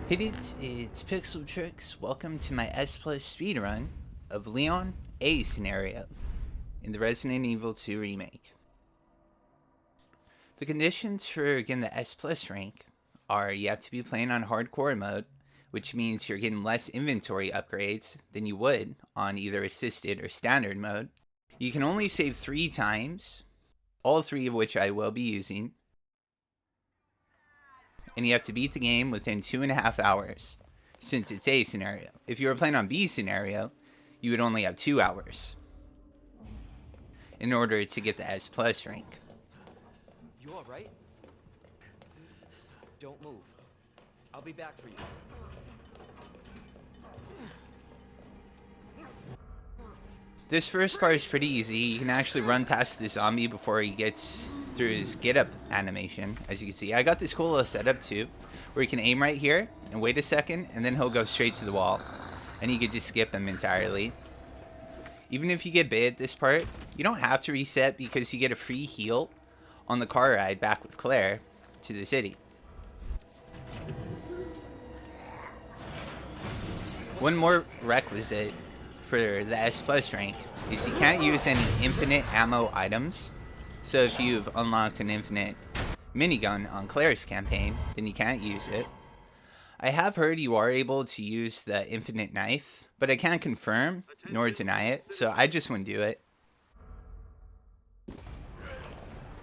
Hey dudes, it's PixxelTrixx. Welcome to my S+ speedrun of Leon A scenario in the Resident Evil 2 remake. The conditions for getting the S+ rank are you have to be playing on hardcore mode, which means you're getting less inventory upgrades than you would on either assisted or standard mode. You can only save 3 times, all 3 of which I will be using. And you have to beat the game within 2.5 hours, since it's A scenario. If you were playing on B scenario, you would only have 2 hours in order to get the S+ rank. You alright? Don't move. I'll be back for you. This first part is pretty easy. You can actually run past the zombie before he gets through his get up animation. As you can see, I got this cool little setup too, where you can aim right here and wait a second, and then he'll go straight to the wall, and you could just skip him entirely. Even if you get bit at this part, you don't have to reset because you get a free heal on the car ride back with Claire to the city. One more requisite for the S+ rank is you can't use any infinite ammo items. So if you've unlocked an infinite minigun on Claire's campaign, then you can't use it. I have heard you are able to use the infinite knife, but I can't confirm nor deny it, so I just wouldn't do it.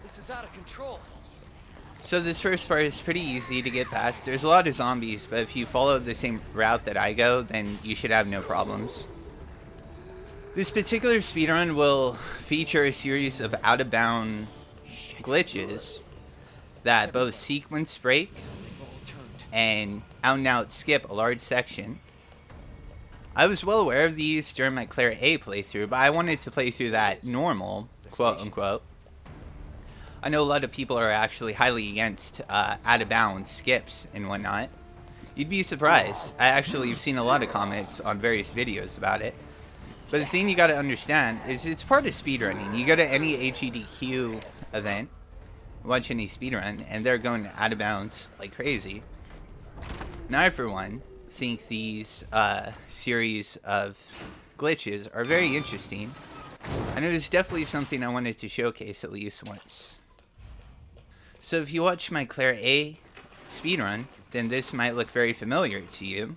This is out of control. So this first part is pretty easy to get past. There's a lot of zombies, but if you follow the same route that I go, then you should have no problems. This particular speedrun will feature a series of out-of-bound glitches that both sequence break and out-and-out skip a large section. I was well aware of these during my Claire A playthrough, but I wanted to play through that normal, quote-unquote. I know a lot of people are actually highly against out-of-bounds skips and whatnot. You'd be surprised. I actually have seen a lot of comments on various videos about it. But the thing you gotta understand is it's part of speedrunning. You go to any HEDQ event, watch any speedrun, and they're going out of bounds like crazy. And I, for one, think these series of glitches are very interesting. And it was definitely something I wanted to showcase at least once. So if you watch my Claire A speedrun, then this might look very familiar to you.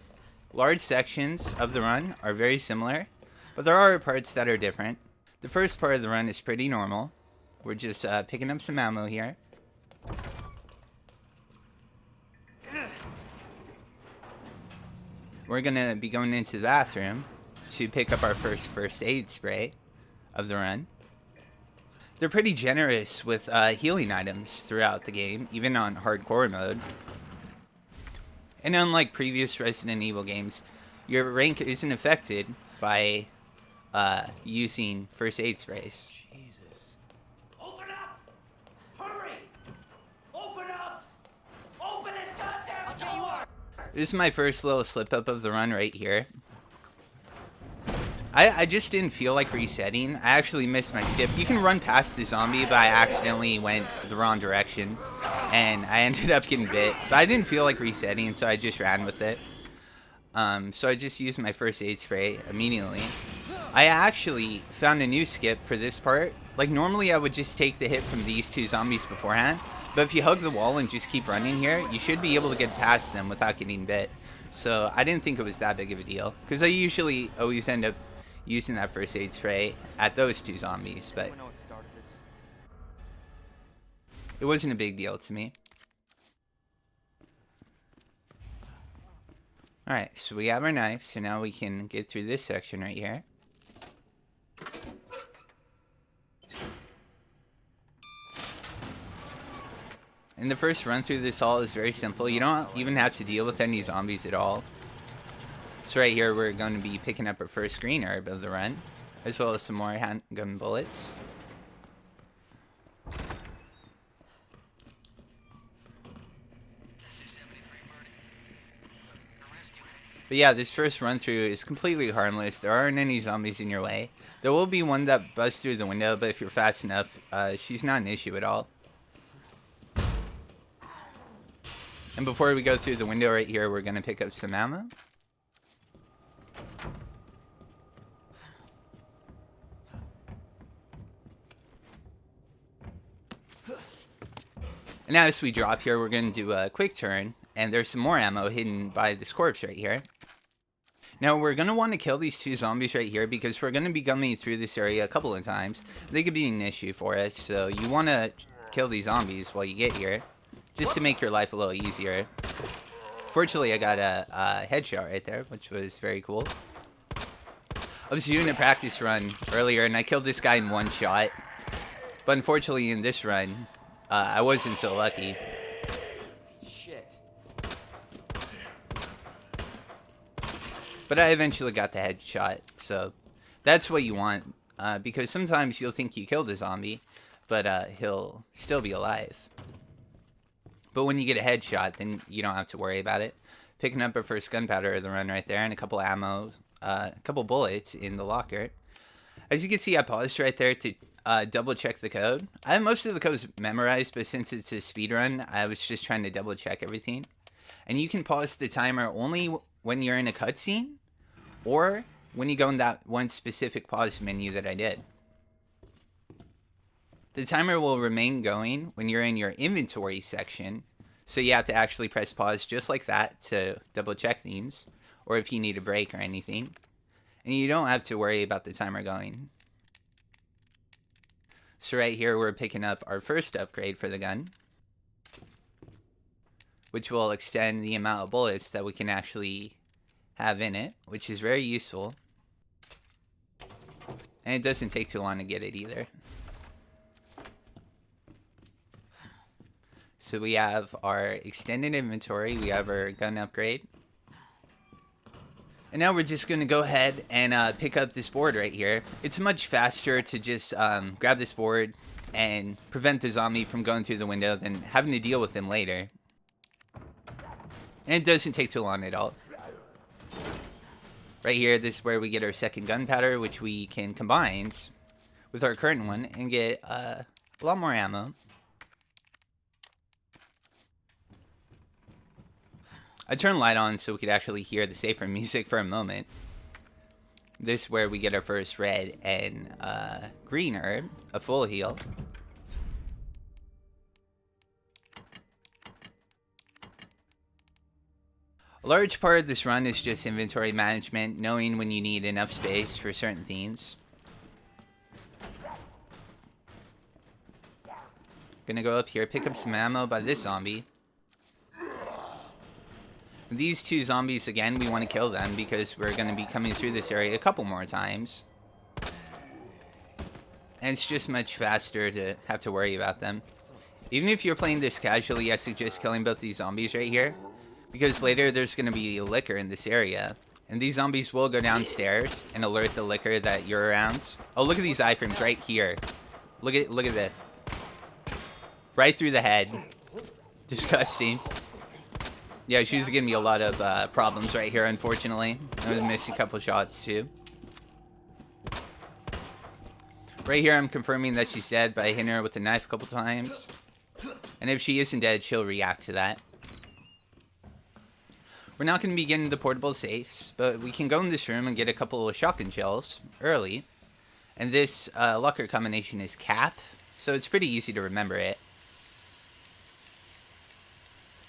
Large sections of the run are very similar, but there are parts that are different. The first part of the run is pretty normal. We're just picking up some ammo here. We're gonna be going into the bathroom to pick up our first aid spray of the run. They're pretty generous with healing items throughout the game, even on hardcore mode. And unlike previous Resident Evil games, your rank isn't affected by using first aid sprays. Jesus. Open up! Hurry! Open up! Open this goddamn door! This is my first little slip up of the run right here. I just didn't feel like resetting. I actually missed my skip. You can run past the zombie, but I accidentally went the wrong direction, and I ended up getting bit. But I didn't feel like resetting, so I just ran with it. So I just used my first aid spray immediately. I actually found a new skip for this part. Like, normally I would just take the hit from these 2 zombies beforehand, but if you hug the wall and just keep running here, you should be able to get past them without getting bit. So I didn't think it was that big of a deal, because I usually always end up using that first aid spray at those 2 zombies, but it wasn't a big deal to me. Alright, so we have our knife, so now we can get through this section right here. And the first run through this all is very simple. You don't even have to deal with any zombies at all. So right here we're going to be picking up our first green herb of the run, as well as some more handgun bullets. But yeah, this first run through is completely harmless. There aren't any zombies in your way. There will be one that busts through the window, but if you're fast enough, she's not an issue at all. And before we go through the window right here, we're going to pick up some ammo. And now as we drop here, we're going to do a quick turn. And there's some more ammo hidden by this corpse right here. Now we're going to want to kill these two zombies right here because we're going to be coming through this area a couple of times. They could be an issue for us, so you want to kill these zombies while you get here, just to make your life a little easier. Fortunately, I got a headshot right there, which was very cool. I was doing a practice run earlier, and I killed this guy in one shot. But unfortunately, in this run, I wasn't so lucky. Shit. But I eventually got the headshot, so that's what you want. Because sometimes you'll think you killed a zombie, but he'll still be alive. But when you get a headshot, then you don't have to worry about it. Picking up our first gunpowder of the run right there, and a couple ammo, a couple bullets in the locker. As you can see, I paused right there to double check the code. I have most of the codes memorized, but since it's a speedrun, I was just trying to double check everything. And you can pause the timer only when you're in a cutscene, or when you go in that one specific pause menu that I did. The timer will remain going when you're in your inventory section, so you have to actually press pause just like that to double check things, or if you need a break or anything. And you don't have to worry about the timer going. So right here we're picking up our first upgrade for the gun, which will extend the amount of bullets that we can actually have in it, which is very useful. And it doesn't take too long to get it either. So we have our extended inventory, we have our gun upgrade. And now we're just going to go ahead and pick up this board right here. It's much faster to just grab this board and prevent the zombie from going through the window than having to deal with them later. And it doesn't take too long at all. Right here, this is where we get our second gunpowder, which we can combine with our current one and get a lot more ammo. I turned light on so we could actually hear the safer music for a moment. This is where we get our first red and green herb, a full heal. A large part of this run is just inventory management, knowing when you need enough space for certain things. Gonna go up here, pick up some ammo by this zombie. These two zombies, again, we want to kill them because we're going to be coming through this area a couple more times. And it's just much faster to have to worry about them. Even if you're playing this casually, I suggest killing both these zombies right here. Because later there's going to be liquor in this area. And these zombies will go downstairs and alert the liquor that you're around. Oh, look at these iframes right here. Look at this. Right through the head. Disgusting. Yeah, she's giving me a lot of problems right here, unfortunately. I was missing a couple shots, too. Right here, I'm confirming that she's dead by hitting her with the knife a couple times. And if she isn't dead, she'll react to that. We're not going to be getting the portable safes, but we can go in this room and get a couple of shotgun shells early. And this locker combination is cap, so it's pretty easy to remember it.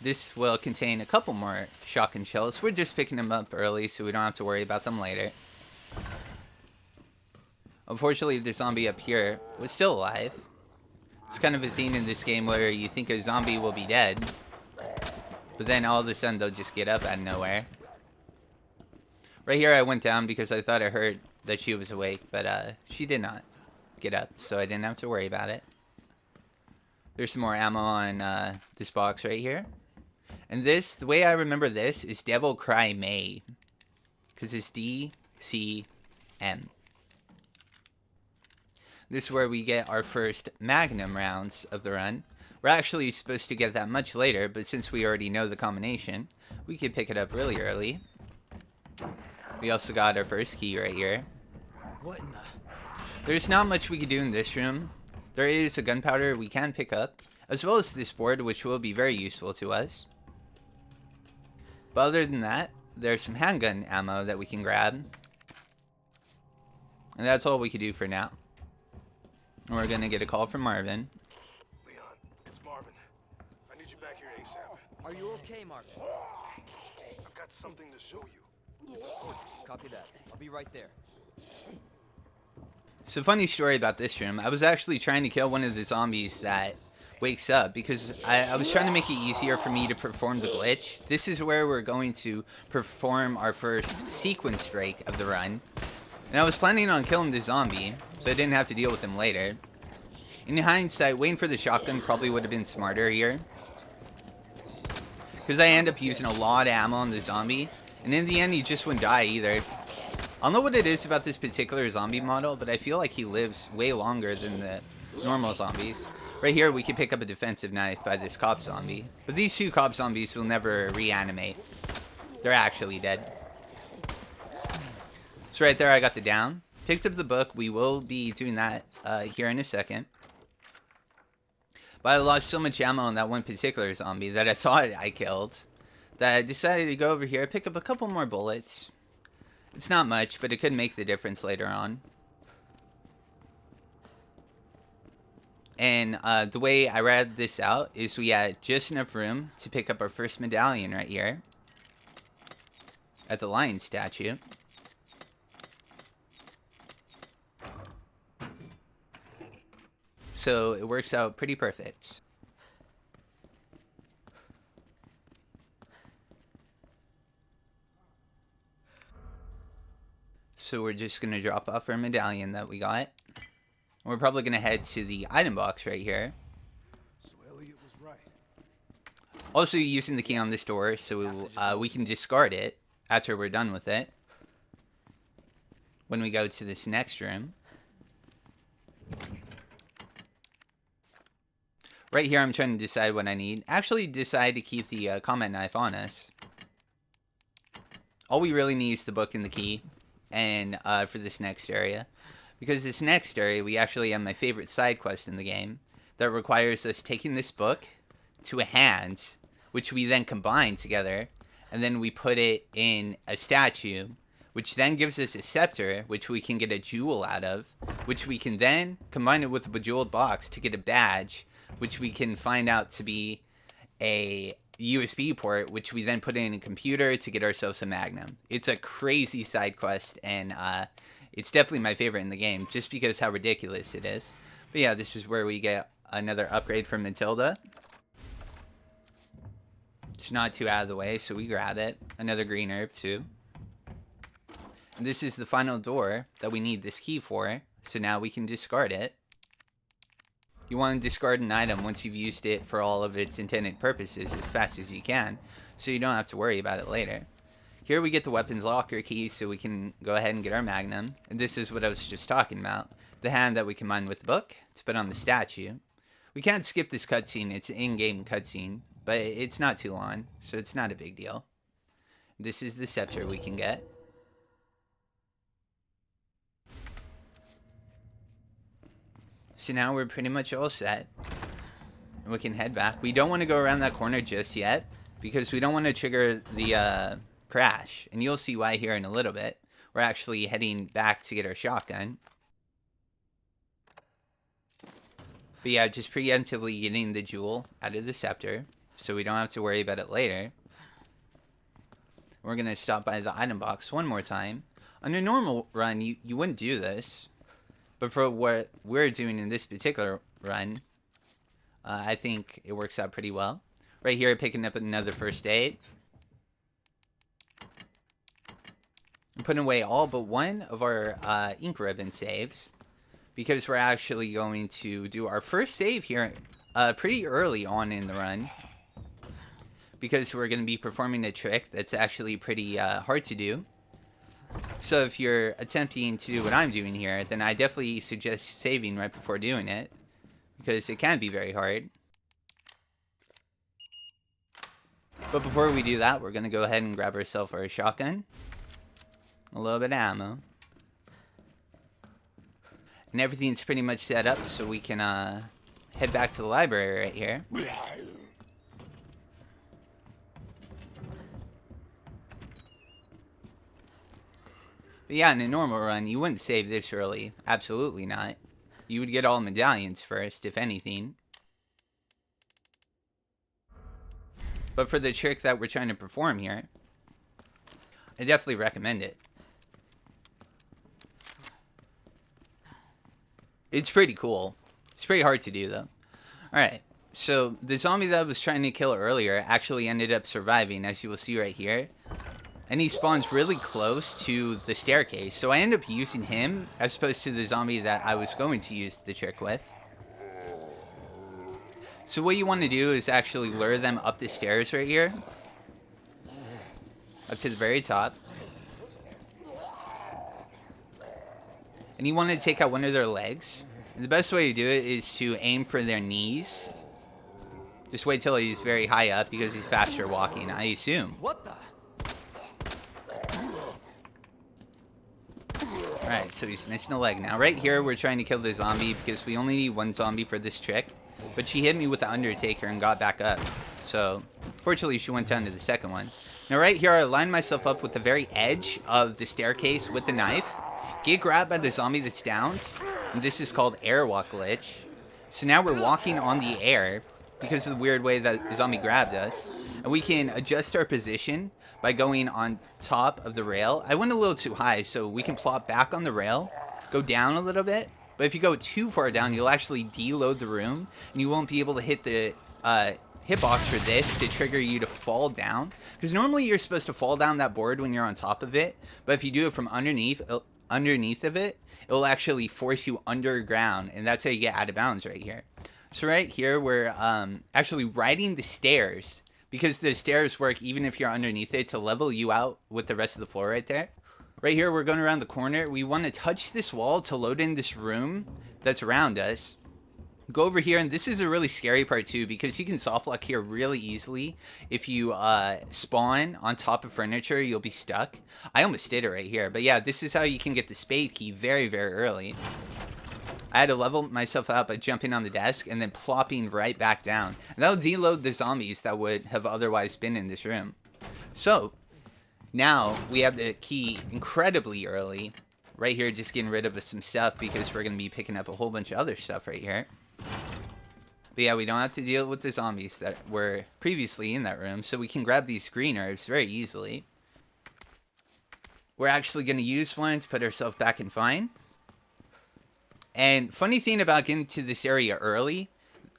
This will contain a couple more shotgun shells. We're just picking them up early so we don't have to worry about them later. Unfortunately, the zombie up here was still alive. It's kind of a theme in this game where you think a zombie will be dead, but then all of a sudden they'll just get up out of nowhere. Right here I went down because I thought I heard that she was awake, but she did not get up, so I didn't have to worry about it. There's some more ammo on this box right here. And this, the way I remember this, is Devil Cry May. Because it's D-C-M. This is where we get our first Magnum rounds of the run. We're actually supposed to get that much later, but since we already know the combination, we can pick it up really early. We also got our first key right here. What in the... There's not much we can do in this room. There is a gunpowder we can pick up, as well as this board, which will be very useful to us. But other than that, there's some handgun ammo that we can grab. And that's all we can do for now. We're going to get a call from Marvin. Leon, it's Marvin. I need you back here ASAP. Are you okay, Marvin? I've got something to show you. It's important. Copy that. I'll be right there. So funny story about this room. I was actually trying to kill one of the zombies that wakes up because I was trying to make it easier for me to perform the glitch. This is where we're going to perform our first sequence break of the run. And I was planning on killing the zombie, so I didn't have to deal with him later. In hindsight, waiting for the shotgun probably would have been smarter here. Because I end up using a lot of ammo on the zombie, and in the end he just wouldn't die either. I don't know what it is about this particular zombie model, but I feel like he lives way longer than the normal zombies. Right here we can pick up a defensive knife by this cop zombie. But these two cop zombies will never reanimate. They're actually dead. So right there I got the down. Picked up the book. We will be doing that here in a second. But I lost so much ammo on that one particular zombie that I thought I killed, that I decided to go over here, pick up a couple more bullets. It's not much, but it could make the difference later on. And the way I read this out is we had just enough room to pick up our first medallion right here at the lion statue. So it works out pretty perfect. So we're just going to drop off our medallion that we got. We're probably going to head to the item box right here. So Elliot was right. Also using the key on this door so we can discard it after we're done with it. When we go to this next room. Right here I'm trying to decide what I need. Actually decide to keep the combat knife on us. All we really need is the book and the key. And for this next area. Because this next area, we actually have my favorite side quest in the game that requires us taking this book to a hand, which we then combine together, and then we put it in a statue, which then gives us a scepter, which we can get a jewel out of, which we can then combine it with a bejeweled box to get a badge, which we can find out to be a USB port, which we then put in a computer to get ourselves a Magnum. It's a crazy side quest, and it's definitely my favorite in the game, just because how ridiculous it is. But yeah, this is where we get another upgrade from Matilda. It's not too out of the way, so we grab it. Another green herb, too. And this is the final door that we need this key for, so now we can discard it. You want to discard an item once you've used it for all of its intended purposes as fast as you can, so you don't have to worry about it later. Here we get the weapons locker key so we can go ahead and get our Magnum. And this is what I was just talking about. The hand that we combine with the book to put on the statue. We can't skip this cutscene. It's an in-game cutscene, but it's not too long, so it's not a big deal. This is the scepter we can get. So now we're pretty much all set. And we can head back. We don't want to go around that corner just yet, because we don't want to trigger the crash, and you'll see why here in a little bit. We're actually heading back to get our shotgun. But yeah, just preemptively getting the jewel out of the scepter, so we don't have to worry about it later. We're going to stop by the item box one more time. On a normal run, you wouldn't do this, but for what we're doing in this particular run, I think it works out pretty well. Right here, picking up another first aid. I'm putting away all but one of our ink ribbon saves, because we're actually going to do our first save here pretty early on in the run, because we're going to be performing a trick that's actually pretty hard to do. So if you're attempting to do what I'm doing here, then I definitely suggest saving right before doing it, because it can be very hard. But before we do that, we're going to go ahead and grab ourselves our shotgun. A little bit of ammo. And everything's pretty much set up so we can head back to the library right here. But yeah, in a normal run, you wouldn't save this early. Absolutely not. You would get all medallions first, if anything. But for the trick that we're trying to perform here, I definitely recommend it. It's pretty cool. It's pretty hard to do, though. Alright, so the zombie that I was trying to kill earlier actually ended up surviving, as you will see right here. And he spawns really close to the staircase, so I end up using him as opposed to the zombie that I was going to use the trick with. So what you want to do is actually lure them up the stairs right here. Up to the very top. And you want to take out one of their legs. And the best way to do it is to aim for their knees. Just wait till he's very high up because he's faster walking, I assume. What the? Alright, so he's missing a leg now. Right here, we're trying to kill the zombie because we only need one zombie for this trick. But she hit me with the Undertaker and got back up. So, fortunately, she went down to the second one. Now, right here, I lined myself up with the very edge of the staircase with the knife. Get grabbed by the zombie that's downed. And this is called airwalk glitch. So now we're walking on the air because of the weird way that the zombie grabbed us. And we can adjust our position by going on top of the rail. I went a little too high, so we can plop back on the rail, go down a little bit. But if you go too far down, you'll actually deload the room, and you won't be able to hit the hitbox for this to trigger you to fall down. Because normally you're supposed to fall down that board when you're on top of it, but if you do it from underneath of it, it will actually force you underground, and that's how you get out of bounds right here. So right here, we're actually riding the stairs, because the stairs work even if you're underneath it to level you out with the rest of the floor right there. Right here, we're going around the corner. We want to touch this wall to load in this room that's around us. Go over here, and this is a really scary part too, because you can softlock here really easily. If you spawn on top of furniture, you'll be stuck. I almost did it right here, but yeah, this is how you can get the spade key very, very early. I had to level myself up by jumping on the desk and then plopping right back down. And that'll deload the zombies that would have otherwise been in this room. So, now we have the key incredibly early. Right here, just getting rid of some stuff because we're going to be picking up a whole bunch of other stuff right here. But yeah, we don't have to deal with the zombies that were previously in that room, so we can grab these green herbs very easily. We're actually going to use one to put ourselves back in fine. And funny thing about getting to this area early,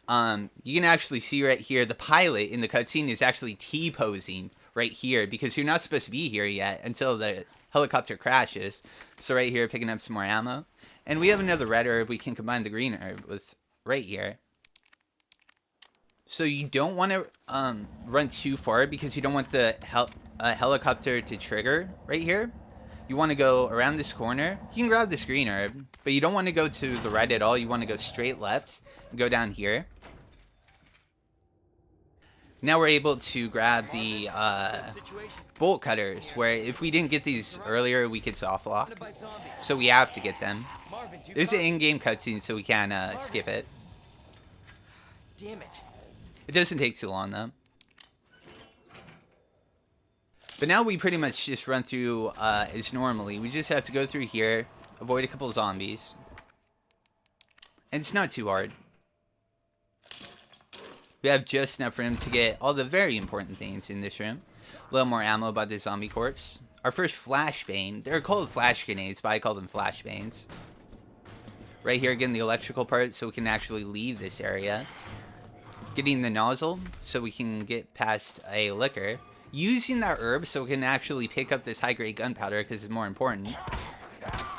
you can actually see right here, the pilot in the cutscene is actually T-posing right here, because you're not supposed to be here yet until the helicopter crashes. So right here, picking up some more ammo. And we have another red herb we can combine the green herb with right here. So you don't want to run too far because you don't want the helicopter to trigger right here. You want to go around this corner. You can grab this green herb, but you don't want to go to the right at all. You want to go straight left and go down here. Now we're able to grab the bolt cutters, where if we didn't get these earlier, we could soft lock. So we have to get them. There's an in-game cutscene, so we can skip it. Damn it. It doesn't take too long, though. But now we pretty much just run through as normally. We just have to go through here, avoid a couple of zombies. And it's not too hard. We have just enough room to get all the very important things in this room. A little more ammo by the zombie corpse. Our first flashbang. They're called flash grenades, but I call them flashbangs. Right here, getting the electrical part so we can actually leave this area. Getting the nozzle so we can get past a liquor. Using that herb so we can actually pick up this high-grade gunpowder because it's more important.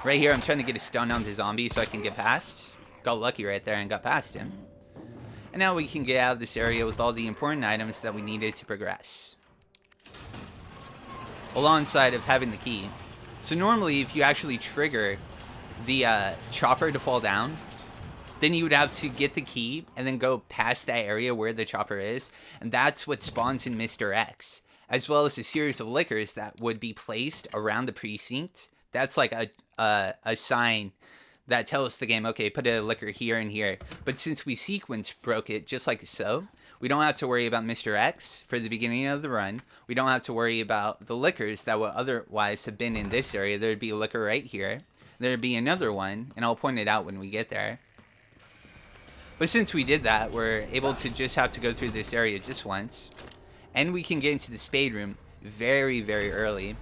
Right here, I'm trying to get a stun on the zombie so I can get past. Got lucky right there and got past him. And now we can get out of this area with all the important items that we needed to progress. Alongside of having the key. So normally, if you actually trigger the chopper to fall down, then you would have to get the key and then go past that area where the chopper is. And that's what spawns in Mr. X. As well as a series of liquors that would be placed around the precinct. That's like a sign that tells the game, okay, put a liquor here and here. But since we sequence broke it just like so, We don't have to worry about Mr. X for the beginning of the run. We don't have to worry about the liquors that would otherwise have been in this area. There'd be a liquor right here. There'd be another one, and I'll point it out when we get there. But since we did that, we're able to just have to go through this area just once. And we can get into the spade room very, very early.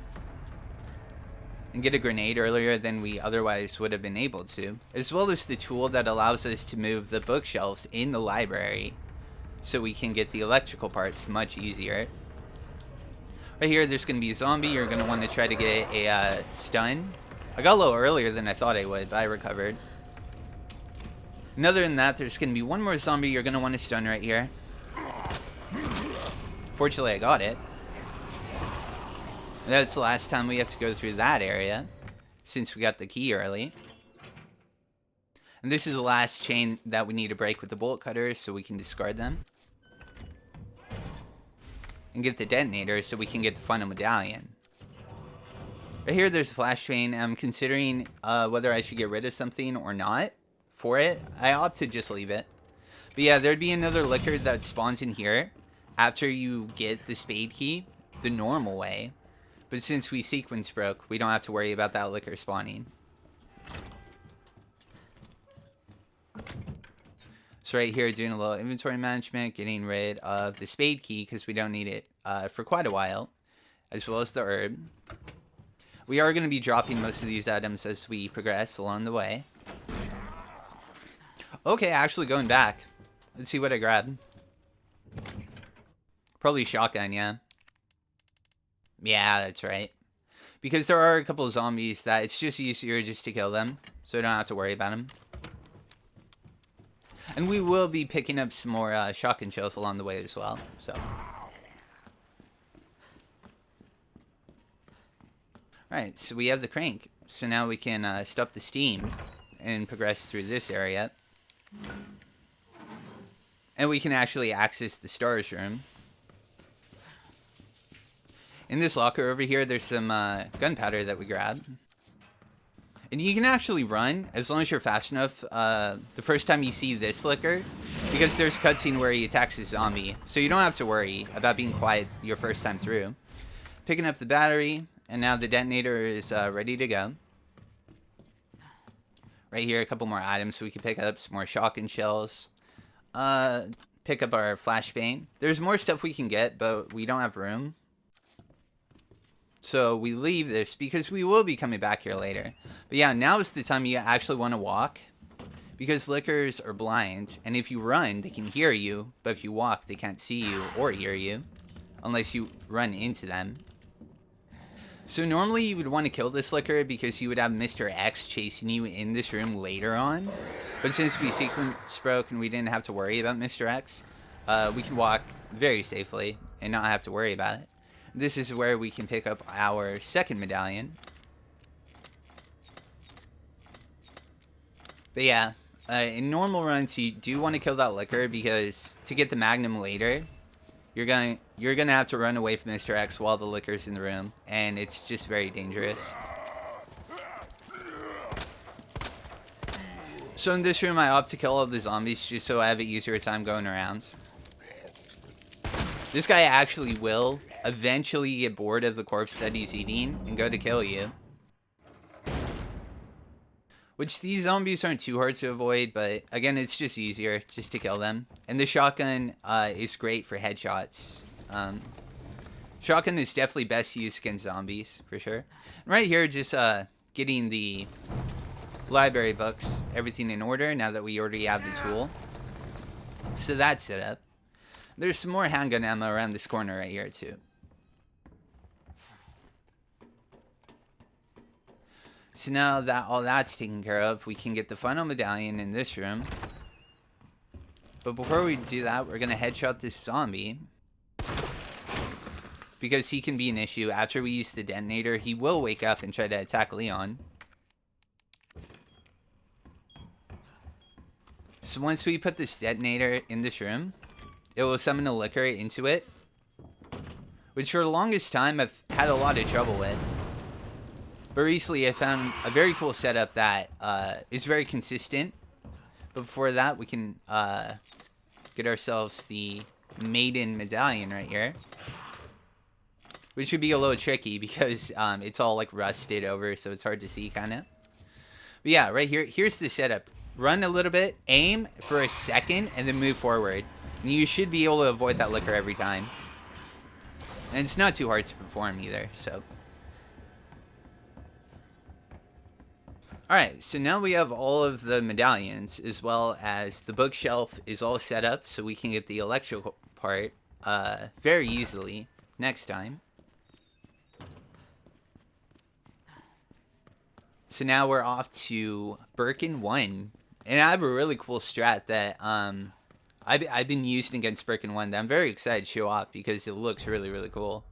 And get a grenade earlier than we otherwise would have been able to. As well as the tool that allows us to move the bookshelves in the library. So we can get the electrical parts much easier. Right here, there's going to be a zombie. You're going to want to try to get a stun. I got a little earlier than I thought I would, but I recovered. And other than that, there's going to be one more zombie you're going to want to stun right here. Fortunately, I got it. That's the last time we have to go through that area, since we got the key early. And this is the last chain that we need to break with the bolt cutter, so we can discard them. And get the detonator, so we can get the final medallion. Right here, there's a flashbang. I'm considering whether I should get rid of something or not for it. I opt to just leave it. But yeah, there'd be another liquor that spawns in here after you get the spade key, the normal way. But since we sequence broke, we don't have to worry about that liquor spawning. So right here, doing a little inventory management, getting rid of the spade key because we don't need it for quite a while, as well as the herb. We are going to be dropping most of these items as we progress along the way. Okay, actually going back. Let's see what I grabbed. Probably shotgun, yeah. Yeah, that's right. Because there are a couple of zombies that it's just easier just to kill them. So I don't have to worry about them. And we will be picking up some more shotgun shells along the way as well. So. Alright, so we have the crank. So now we can stop the steam and progress through this area. And we can actually access the storage room. In this locker over here, there's some gunpowder that we grabbed. And you can actually run, as long as you're fast enough, the first time you see this liquor. Because there's a cutscene where he attacks a zombie. So you don't have to worry about being quiet your first time through. Picking up the battery, and now the detonator is ready to go. Right here, a couple more items so we can pick up some more shotgun shells. Pick up our flashbang. There's more stuff we can get, but we don't have room. So we leave this because we will be coming back here later. But yeah, now is the time you actually want to walk. Because liquors are blind. And if you run, they can hear you. But if you walk, they can't see you or hear you. Unless you run into them. So normally you would want to kill this liquor because you would have Mr. X chasing you in this room later on. But since we sequence broke and we didn't have to worry about Mr. X, we can walk very safely and not have to worry about it. This is where we can pick up our second medallion. But yeah, in normal runs, you do want to kill that liquor because to get the magnum later, you're gonna have to run away from Mr. X while the liquor's in the room, and it's just very dangerous. So in this room, I opt to kill all the zombies just so I have an easier time going around. This guy actually will eventually get bored of the corpse that he's eating and go to kill you. Which these zombies aren't too hard to avoid, but again, it's just easier just to kill them. And the shotgun is great for headshots. Shotgun is definitely best used against zombies, for sure. And right here, just getting the library books, everything in order now that we already have the tool. So that's it up. There's some more handgun ammo around this corner right here, too. So now that all that's taken care of, we can get the final medallion in this room. But before we do that, we're going to headshot this zombie. Because he can be an issue. After we use the detonator, he will wake up and try to attack Leon. So once we put this detonator in this room, it will summon a liquor into it. Which for the longest time I've had a lot of trouble with. But recently I found a very cool setup that is very consistent. But before that we can get ourselves the maiden medallion right here. Which would be a little tricky because it's all like rusted over, so it's hard to see kind of. But yeah, right here, here's the setup. Run a little bit, aim for a second, and then move forward. And you should be able to avoid that licker every time. And it's not too hard to perform either, so. Alright, so now we have all of the medallions, as well as the bookshelf is all set up, so we can get the electrical part very easily next time. So now we're off to Birkin 1. And I have a really cool strat that I've been using against Birkin 1 that I'm very excited to show off because it looks really, really cool.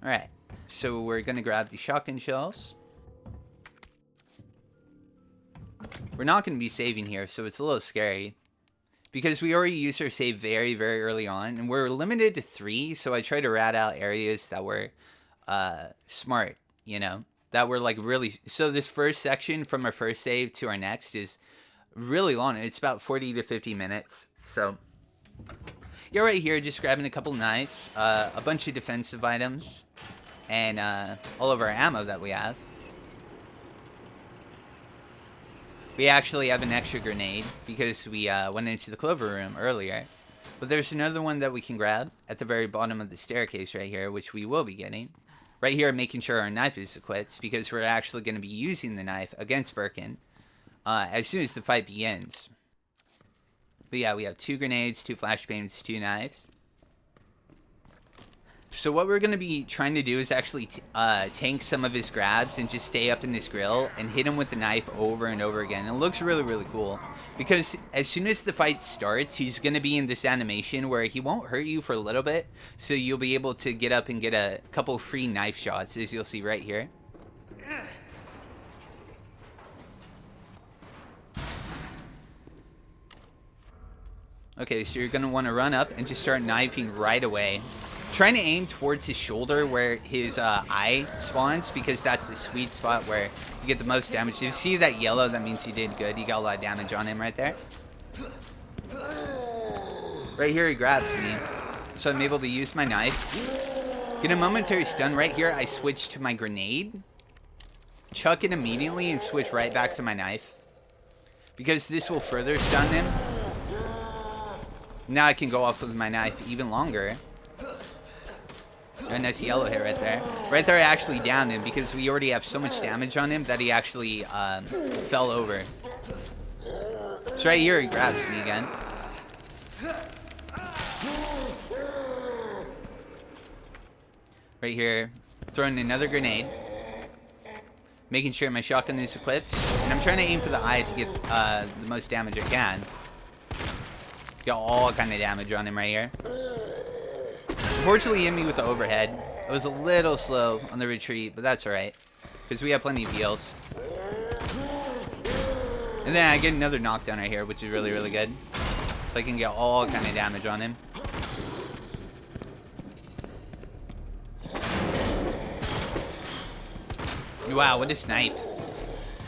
Alright, so we're going to grab the shotgun shells. We're not going to be saving here, so it's a little scary. Because we already used our save very, very early on. And we're limited to 3, so I try to rat out areas that were smart, you know. That were like really... So this first section from our first save to our next is really long. It's about 40 to 50 minutes. So, you're right here just grabbing a couple knives, a bunch of defensive items, and all of our ammo that we have. We actually have an extra grenade because we went into the clover room earlier. But there's another one that we can grab at the very bottom of the staircase right here, which we will be getting. Right here, making sure our knife is equipped because we're actually going to be using the knife against Birkin as soon as the fight begins. But yeah, we have 2 grenades, 2 flashbangs, 2 knives. So what we're going to be trying to do is actually tank some of his grabs and just stay up in this grill and hit him with the knife over and over again. It looks really, really cool. Because as soon as the fight starts, he's going to be in this animation where he won't hurt you for a little bit. So you'll be able to get up and get a couple free knife shots, as you'll see right here. Okay, so you're going to want to run up and just start knifing right away. Trying to aim towards his shoulder where his eye spawns, because that's the sweet spot where you get the most damage. If you see that yellow, that means you did good. You got a lot of damage on him right there. Right here, he grabs me. So I'm able to use my knife. Get a momentary stun right here. I switch to my grenade. Chuck it immediately and switch right back to my knife. Because this will further stun him. Now I can go off with my knife even longer. A nice yellow hit right there. Right there I actually downed him because we already have so much damage on him that he actually fell over. So right here he grabs me again. Right here, throwing another grenade. Making sure my shotgun is equipped. And I'm trying to aim for the eye to get the most damage I can. Got all kind of damage on him right here. Unfortunately, he hit me with the overhead. It was a little slow on the retreat, but that's alright. Because we have plenty of heals. And then I get another knockdown right here, which is really, really good. So I can get all kind of damage on him. Wow, what a snipe.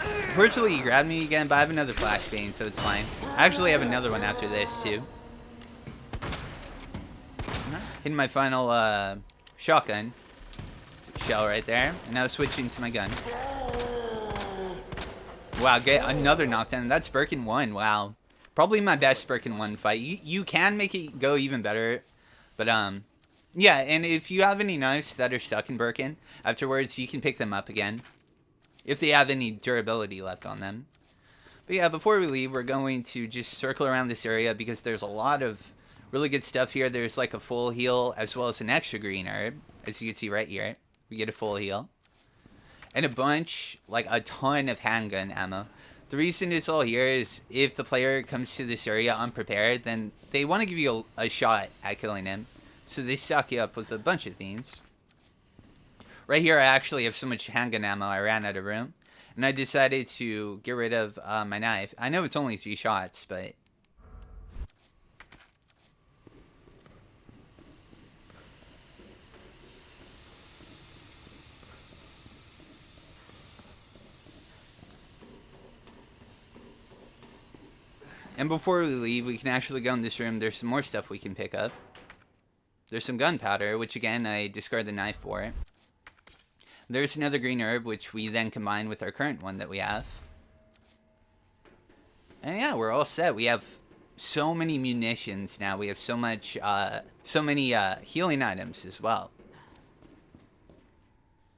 Unfortunately, he grabbed me again, but I have another flashbang, so it's fine. I actually have another one after this, too. Hitting my final shotgun shell right there. And now switching to my gun. Wow, get another knockdown. That's Birkin 1. Wow. Probably my best Birkin 1 fight. You can make it go even better. But, yeah, and if you have any knives that are stuck in Birkin, afterwards you can pick them up again. If they have any durability left on them. But yeah, before we leave, we're going to just circle around this area because there's a lot of really good stuff here. There's like a full heal as well as an extra green herb. As you can see right here, we get a full heal. And a bunch, like a ton of handgun ammo. The reason it's all here is if the player comes to this area unprepared, then they want to give you a shot at killing him. So they stock you up with a bunch of things. Right here, I actually have so much handgun ammo, I ran out of room. And I decided to get rid of my knife. I know it's only 3 shots, but... And before we leave, we can actually go in this room. There's some more stuff we can pick up. There's some gunpowder, which again, I discard the knife for. There's another green herb, which we then combine with our current one that we have. And yeah, we're all set. We have so many munitions now. We have so much, so many healing items as well.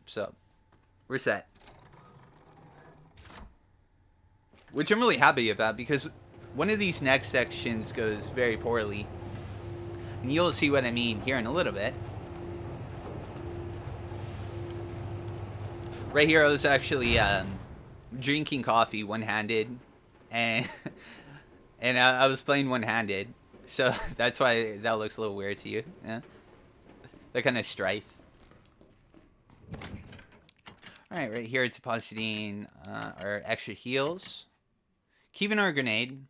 So, we're set. Which I'm really happy about, because one of these next sections goes very poorly. And you'll see what I mean here in a little bit. Right here I was actually drinking coffee one-handed. And and I was playing one-handed. So that's why that looks a little weird to you. Yeah? That kind of strife. Alright, right here it's depositing our extra heals. Keeping our grenade.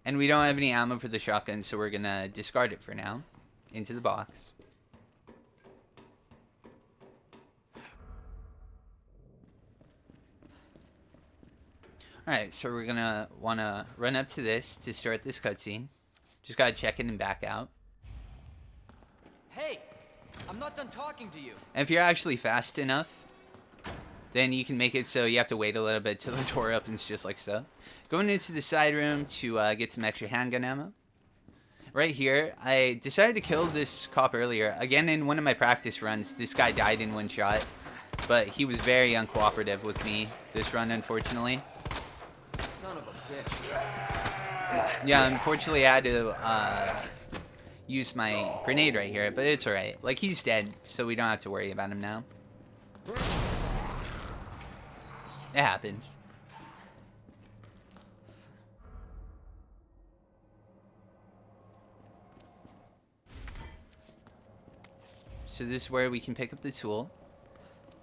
And we don't have any ammo for the shotgun, so we're going to discard it for now. Into the box. Alright, so we're going to want to run up to this to start this cutscene. Just got to check in and back out. Hey! I'm not done talking to you. And if you're actually fast enough, then you can make it so you have to wait a little bit till the door opens, just like so. Going into the side room to get some extra handgun ammo. Right here, I decided to kill this cop earlier. Again, in one of my practice runs, this guy died in one shot. But he was very uncooperative with me this run, unfortunately. Son of a bitch. Yeah, unfortunately I had to use my grenade right here, but it's alright. Like, he's dead, so we don't have to worry about him now. It happens. So this is where we can pick up the tool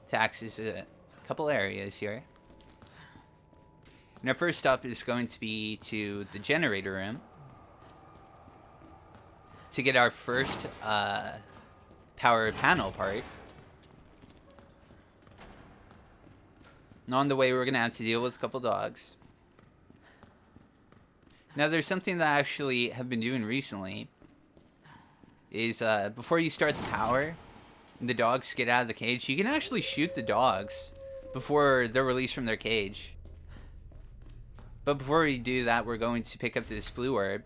to access a couple areas here. And our first stop is going to be to the generator room to get our first power panel part. And on the way, we're going to have to deal with a couple dogs. Now, there's something that I actually have been doing recently. Is before you start the power, and the dogs get out of the cage, you can actually shoot the dogs before they're released from their cage. But before we do that, we're going to pick up this blue herb,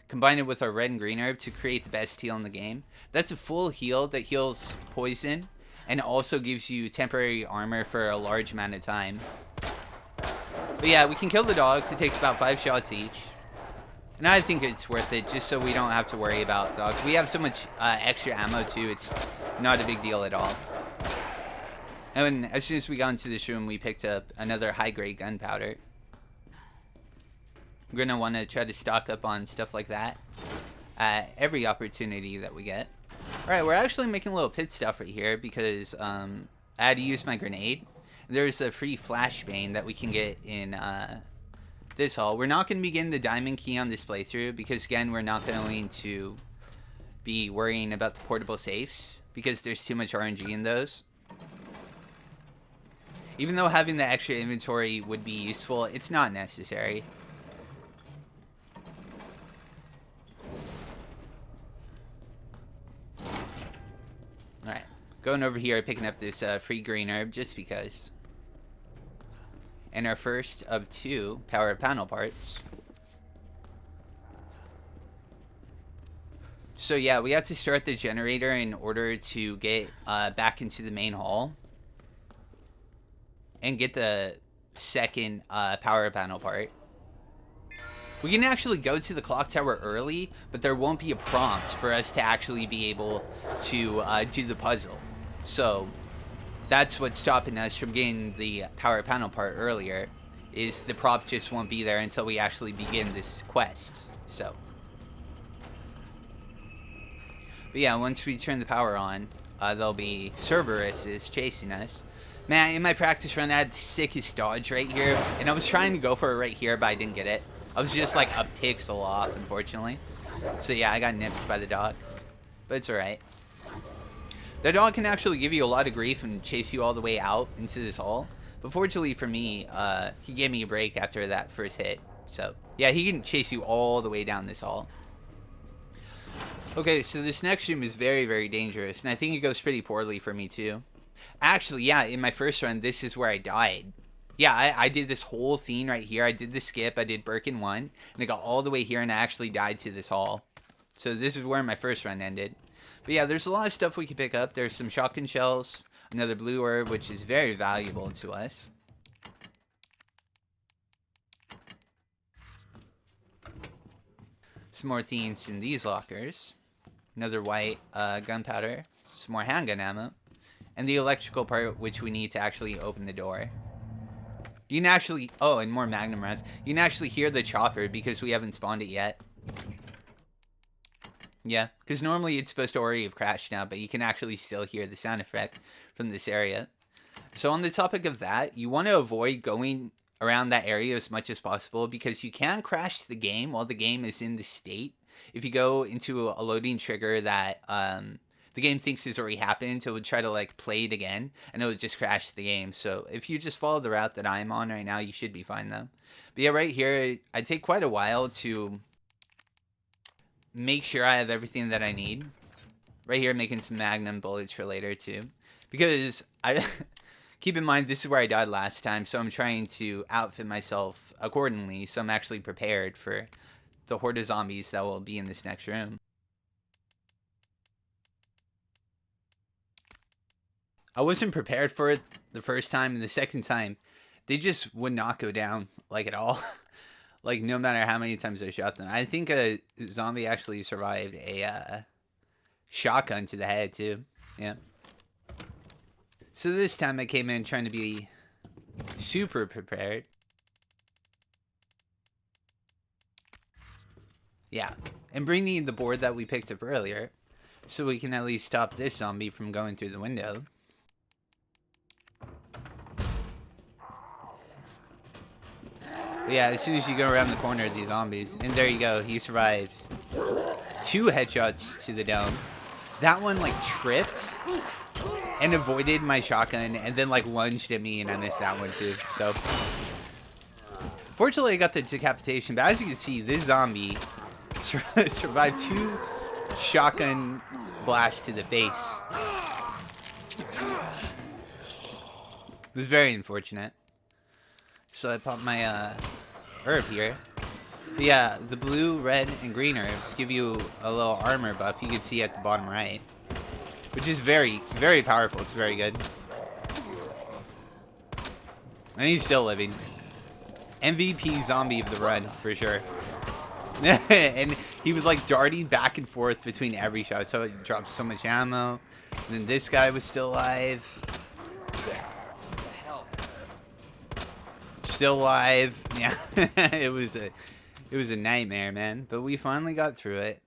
combine it with our red and green herb to create the best heal in the game. That's a full heal that heals poison, and also gives you temporary armor for a large amount of time. But yeah, we can kill the dogs. It takes about 5 shots each. And I think it's worth it, just so we don't have to worry about dogs. We have so much extra ammo too, it's not a big deal at all. And as soon as we got into this room, we picked up another high-grade gunpowder. We're going to want to try to stock up on stuff like that every opportunity that we get. Alright, we're actually making a little pit stop right here because I had to use my grenade. There's a free flashbang that we can get in this hall. We're not going to be getting the diamond key on this playthrough because, again, we're not going to be worrying about the portable safes because there's too much RNG in those. Even though having the extra inventory would be useful, it's not necessary. Alright, going over here, picking up this free green herb just because. And our first of 2 power panel parts. So yeah, we have to start the generator in order to get back into the main hall. And get the second power panel part. We can actually go to the clock tower early, but there won't be a prompt for us to actually be able to do the puzzle. So that's what's stopping us from getting the power panel part earlier, is the prompt just won't be there until we actually begin this quest. So, but yeah, once we turn the power on, there'll be Cerberus chasing us. Man, in my practice run, I had the sickest dodge right here, and I was trying to go for it right here, but I didn't get it. I was just like a pixel off, unfortunately. So yeah, I got nipped by the dog, but it's alright. The dog can actually give you a lot of grief and chase you all the way out into this hall. But fortunately for me, he gave me a break after that first hit. So, yeah, he can chase you all the way down this hall. Okay, so this next room is very, very dangerous, and I think it goes pretty poorly for me, too. Actually, yeah, in my first run, this is where I died. Yeah, I did this whole thing right here. I did the skip, I did Birkin 1, and I got all the way here, and I actually died to this hall. So this is where my first run ended. But yeah, there's a lot of stuff we can pick up. There's some shotgun shells, another blue herb, which is very valuable to us. Some more things in these lockers. Another white gunpowder, some more handgun ammo, and the electrical part, which we need to actually open the door. You can actually, oh, and more magnum rounds. You can actually hear the chopper because we haven't spawned it yet. Yeah, because normally it's supposed to already have crashed now, but you can actually still hear the sound effect from this area. So on the topic of that, you want to avoid going around that area as much as possible because you can crash the game while the game is in the state. If you go into a loading trigger that the game thinks has already happened, it would try to like play it again and it would just crash the game. So if you just follow the route that I'm on right now, you should be fine though. But yeah, right here, I take quite a while to make sure I have everything that I need. Right here, making some magnum bullets for later too. Because I keep in mind, this is where I died last time, so I'm trying to outfit myself accordingly, so I'm actually prepared for the horde of zombies that will be in this next room. I wasn't prepared for it the first time, and the second time, they just would not go down, like, at all. Like, no matter how many times I shot them. I think a zombie actually survived a shotgun to the head, too. Yeah. So this time I came in trying to be super prepared. Yeah. And bringing the board that we picked up earlier, so we can at least stop this zombie from going through the window. But yeah, as soon as you go around the corner of these zombies, and there you go, he survived 2 headshots to the dome. That one like tripped and avoided my shotgun and then like lunged at me, and I missed that one too. So fortunately I got the decapitation, but as you can see, this zombie survived 2 shotgun blasts to the face. It was very unfortunate. So I popped my herb here. But yeah, the blue, red, and green herbs give you a little armor buff you can see at the bottom right. Which is very, very powerful. It's very good. And he's still living. MVP zombie of the run, for sure. And he was like darting back and forth between every shot. So it dropped so much ammo. And then this guy was still alive. Still alive. Yeah. it was a nightmare, man. But we finally got through it.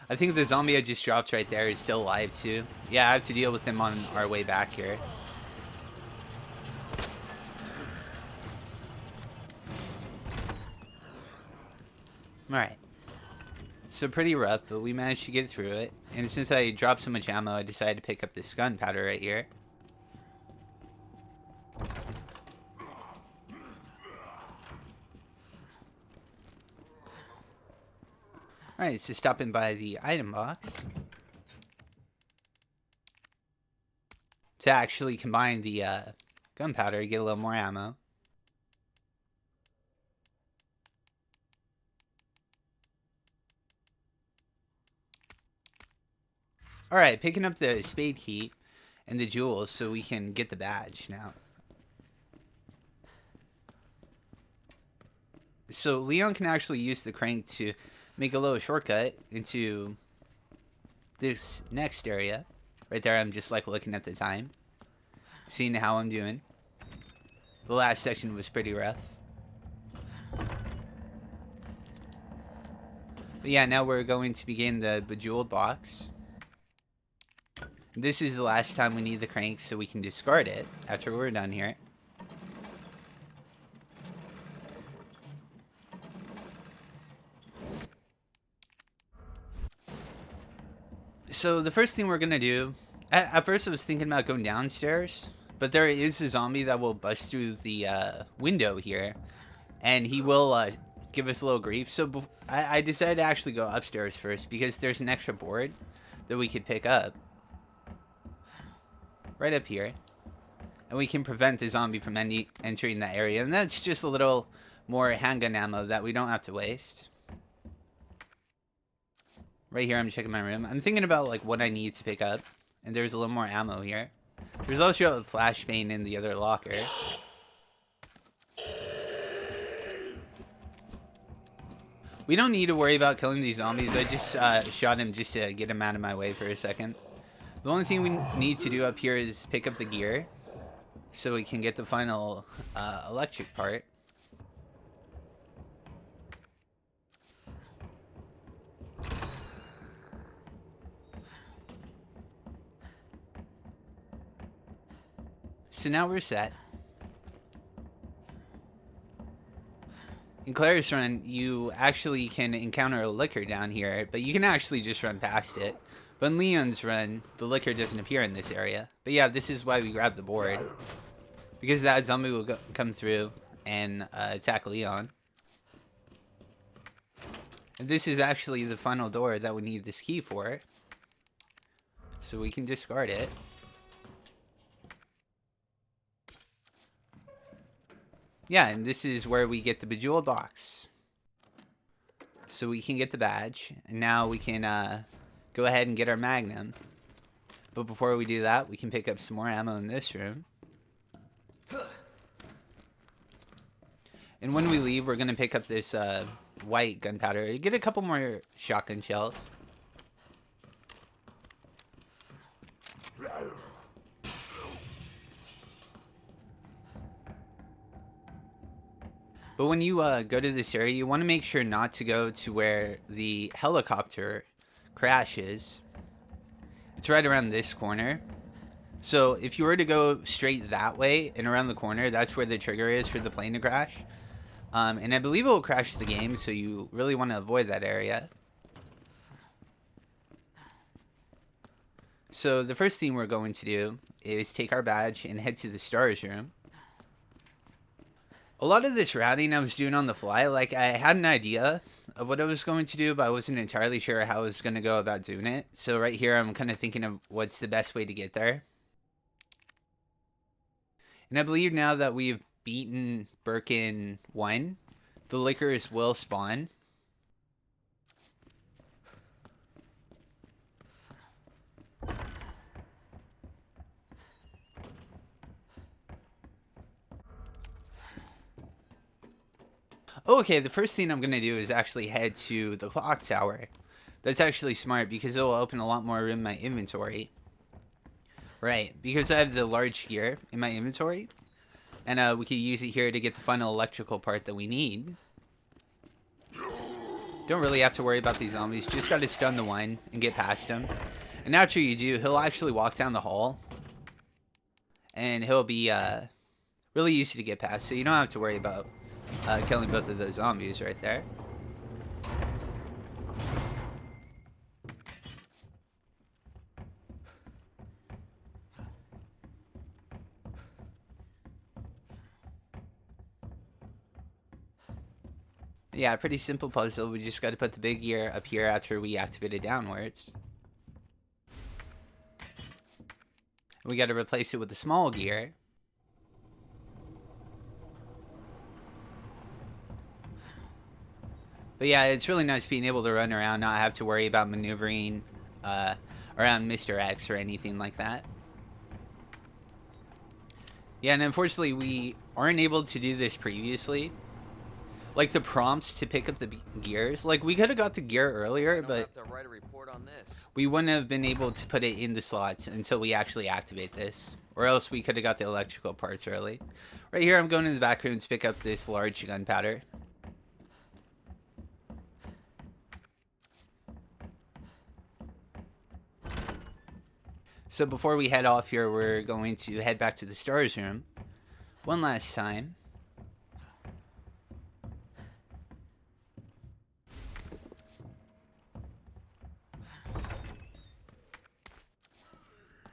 I think the zombie I just dropped right there is still alive too. Yeah, I have to deal with him on our way back here. Alright. So pretty rough, but we managed to get through it. And since I dropped so much ammo, I decided to pick up this gunpowder right here. Alright, so stopping by the item box to actually combine the gunpowder to get a little more ammo. Alright, picking up the spade key and the jewels so we can get the badge now. So Leon can actually use the crank to make a little shortcut into this next area. Right there, I'm just like looking at the time, seeing how I'm doing. The last section was pretty rough. But yeah, now we're going to begin the bejeweled box. This is the last time we need the crank, so we can discard it after we're done here. So the first thing we're gonna do, at first I was thinking about going downstairs, but there is a zombie that will bust through the window here and he will give us a little grief. So I decided to actually go upstairs first because there's an extra board that we could pick up right up here, and we can prevent the zombie from entering that area. And that's just a little more handgun ammo that we don't have to waste. Right here, I'm checking my room. I'm thinking about like what I need to pick up, and there's a little more ammo here. There's also a flashbang in the other locker. We don't need to worry about killing these zombies. I just shot him just to get him out of my way for a second. The only thing we need to do up here is pick up the gear so we can get the final electric part. So now we're set. In Claire's Run, you actually can encounter a licker down here, but you can actually just run past it. But in Leon's Run, the licker doesn't appear in this area. But yeah, this is why we grabbed the board, because that zombie will come through and attack Leon. And this is actually the final door that we need this key for, so we can discard it. Yeah, and this is where we get the bejeweled box. So we can get the badge, and now we can go ahead and get our magnum. But before we do that, we can pick up some more ammo in this room. And when we leave, we're going to pick up this white gunpowder. Get a couple more shotgun shells. But when you go to this area, you want to make sure not to go to where the helicopter crashes. It's right around this corner. So if you were to go straight that way and around the corner, that's where the trigger is for the plane to crash. And I believe it will crash the game, so you really want to avoid that area. So the first thing we're going to do is take our badge and head to the stars room. A lot of this routing I was doing on the fly. Like, I had an idea of what I was going to do, but I wasn't entirely sure how I was going to go about doing it. So right here, I'm kind of thinking of what's the best way to get there. And I believe now that we've beaten Birkin 1, the lickers will spawn. Okay, the first thing I'm going to do is actually head to the clock tower. That's actually smart because it will open a lot more room in my inventory. Right, because I have the large gear in my inventory. And we can use it here to get the final electrical part that we need. Don't really have to worry about these zombies. Just got to stun the one and get past him. And after you do, he'll actually walk down the hall. And he'll be really easy to get past. So you don't have to worry about killing both of those zombies right there. Yeah, pretty simple puzzle. We just got to put the big gear up here after we activate it downwards. We got to replace it with the small gear. But yeah, it's really nice being able to run around, not have to worry about maneuvering around Mr. X or anything like that. Yeah, and unfortunately we aren't able to do this previously. Like the prompts to pick up the gears. Like we could have got the gear earlier, but we wouldn't have been able to put it in the slots until we actually activate this. Or else we could have got the electrical parts early. Right here, I'm going to the back room to pick up this large gunpowder. So before we head off here, we're going to head back to the stars room one last time.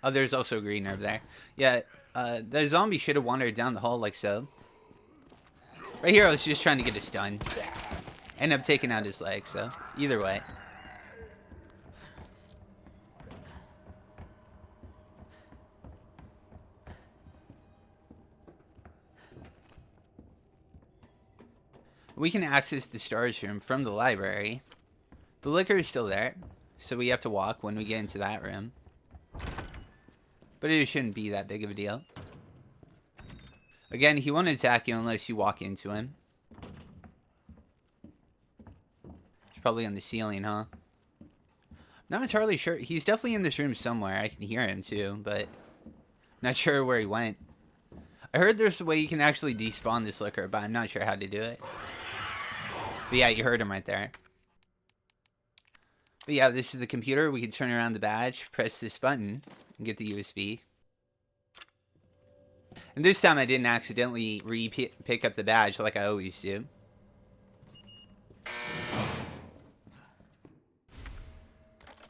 Oh, there's also a green herb there. Yeah, the zombie should have wandered down the hall like so. Right here, I was just trying to get a stun. End up taking out his leg, so either way. We can access the storage room from the library. The liquor is still there, so we have to walk when we get into that room. But it shouldn't be that big of a deal. Again, he won't attack you unless you walk into him. He's probably on the ceiling, huh? Not entirely sure. He's definitely in this room somewhere. I can hear him too, but not sure where he went. I heard there's a way you can actually despawn this liquor, but I'm not sure how to do it. But yeah, you heard him right there. But yeah, this is the computer. We can turn around the badge, press this button, and get the USB. And this time I didn't accidentally pick up the badge like I always do.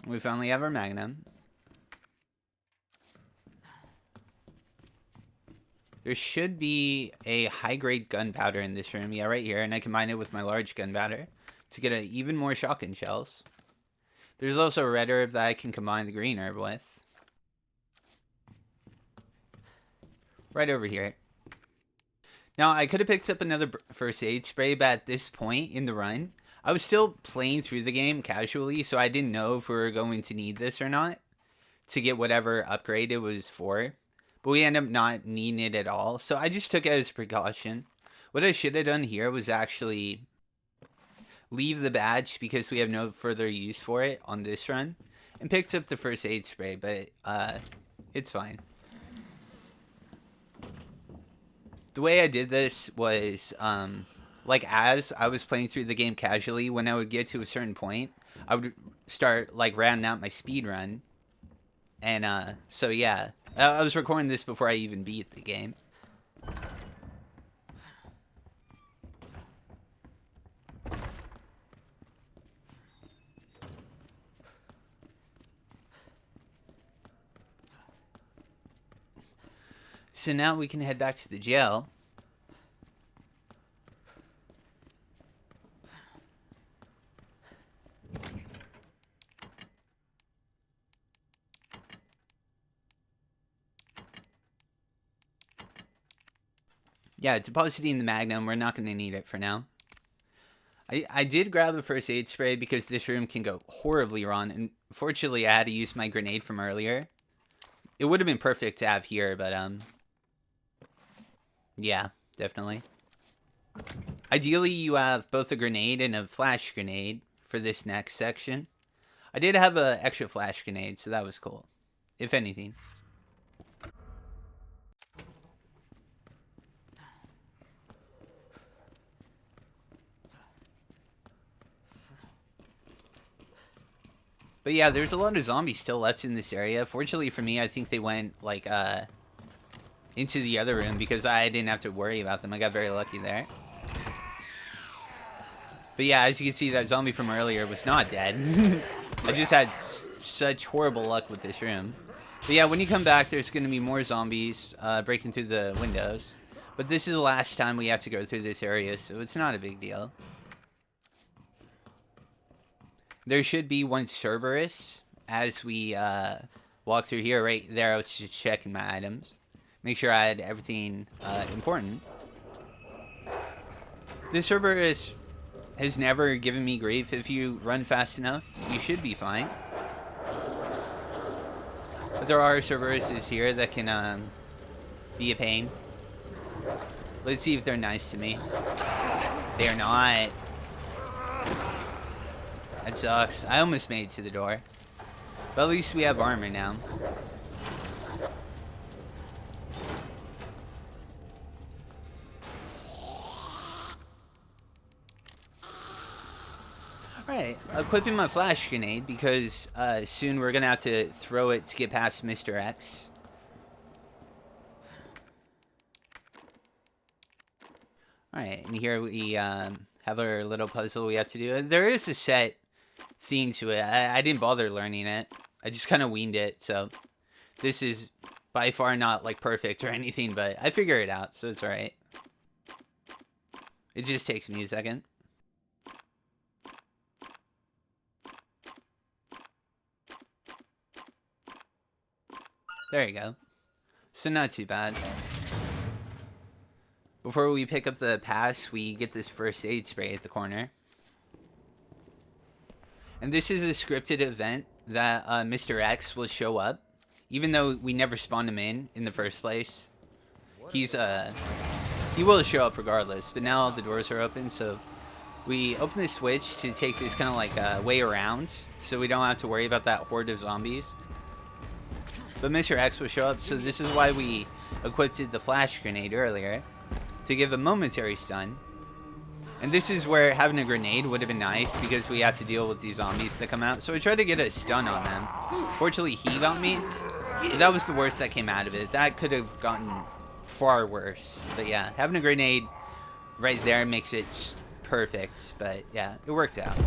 We finally have our Magnum. There should be a high-grade gunpowder in this room. Yeah, right here. And I combine it with my large gunpowder to get even more shotgun shells. There's also a red herb that I can combine the green herb with. Right over here. Now, I could have picked up another first aid spray, but at this point in the run, I was still playing through the game casually, so I didn't know if we were going to need this or not to get whatever upgrade it was for. But we end up not needing it at all, so I just took it as a precaution. What I should have done here was actually leave the badge because we have no further use for it on this run, and picked up the first aid spray, but it's fine. The way I did this was, like, as I was playing through the game casually, when I would get to a certain point, I would start, like, rounding out my speed run. And, so yeah, I was recording this before I even beat the game. So now we can head back to the jail. Yeah, depositing the Magnum. We're not going to need it for now. I did grab a first aid spray because this room can go horribly wrong. And fortunately, I had to use my grenade from earlier. It would have been perfect to have here, but yeah, definitely. Ideally, you have both a grenade and a flash grenade for this next section. I did have an extra flash grenade, so that was cool, if anything. But yeah, there's a lot of zombies still left in this area. Fortunately for me, I think they went, like, into the other room because I didn't have to worry about them. I got very lucky there. But yeah, as you can see, that zombie from earlier was not dead. I just had such horrible luck with this room. But yeah, when you come back, there's going to be more zombies breaking through the windows. But this is the last time we have to go through this area, so it's not a big deal. There should be one Cerberus as we walk through here. Right there, I was just checking my items. Make sure I had everything important. This Cerberus has never given me grief. If you run fast enough, you should be fine. But there are Cerberuses here that can be a pain. Let's see if they're nice to me. They're not. That sucks. I almost made it to the door. But at least we have armor now. Alright, equipping my flash grenade because soon we're going to have to throw it to get past Mr. X. Alright, and here we have our little puzzle we have to do. There is a set theme to it. I didn't bother learning it. I just kind of winged it, so this is by far not like perfect or anything, but I figure it out, so it's alright. It just takes me a second. There you go. So not too bad. Before we pick up the pass, we get this first aid spray at the corner. And this is a scripted event that Mr. X will show up. Even though we never spawned him in the first place. He will show up regardless. But now the doors are open, so we open the switch to take this kind of like way around. So we don't have to worry about that horde of zombies. But Mr. X will show up, so this is why we equipped the flash grenade earlier. To give a momentary stun. And this is where having a grenade would have been nice because we have to deal with these zombies that come out. So I tried to get a stun on them. Fortunately, he got me. But that was the worst that came out of it. That could have gotten far worse. But yeah, having a grenade right there makes it perfect. But yeah, it worked out.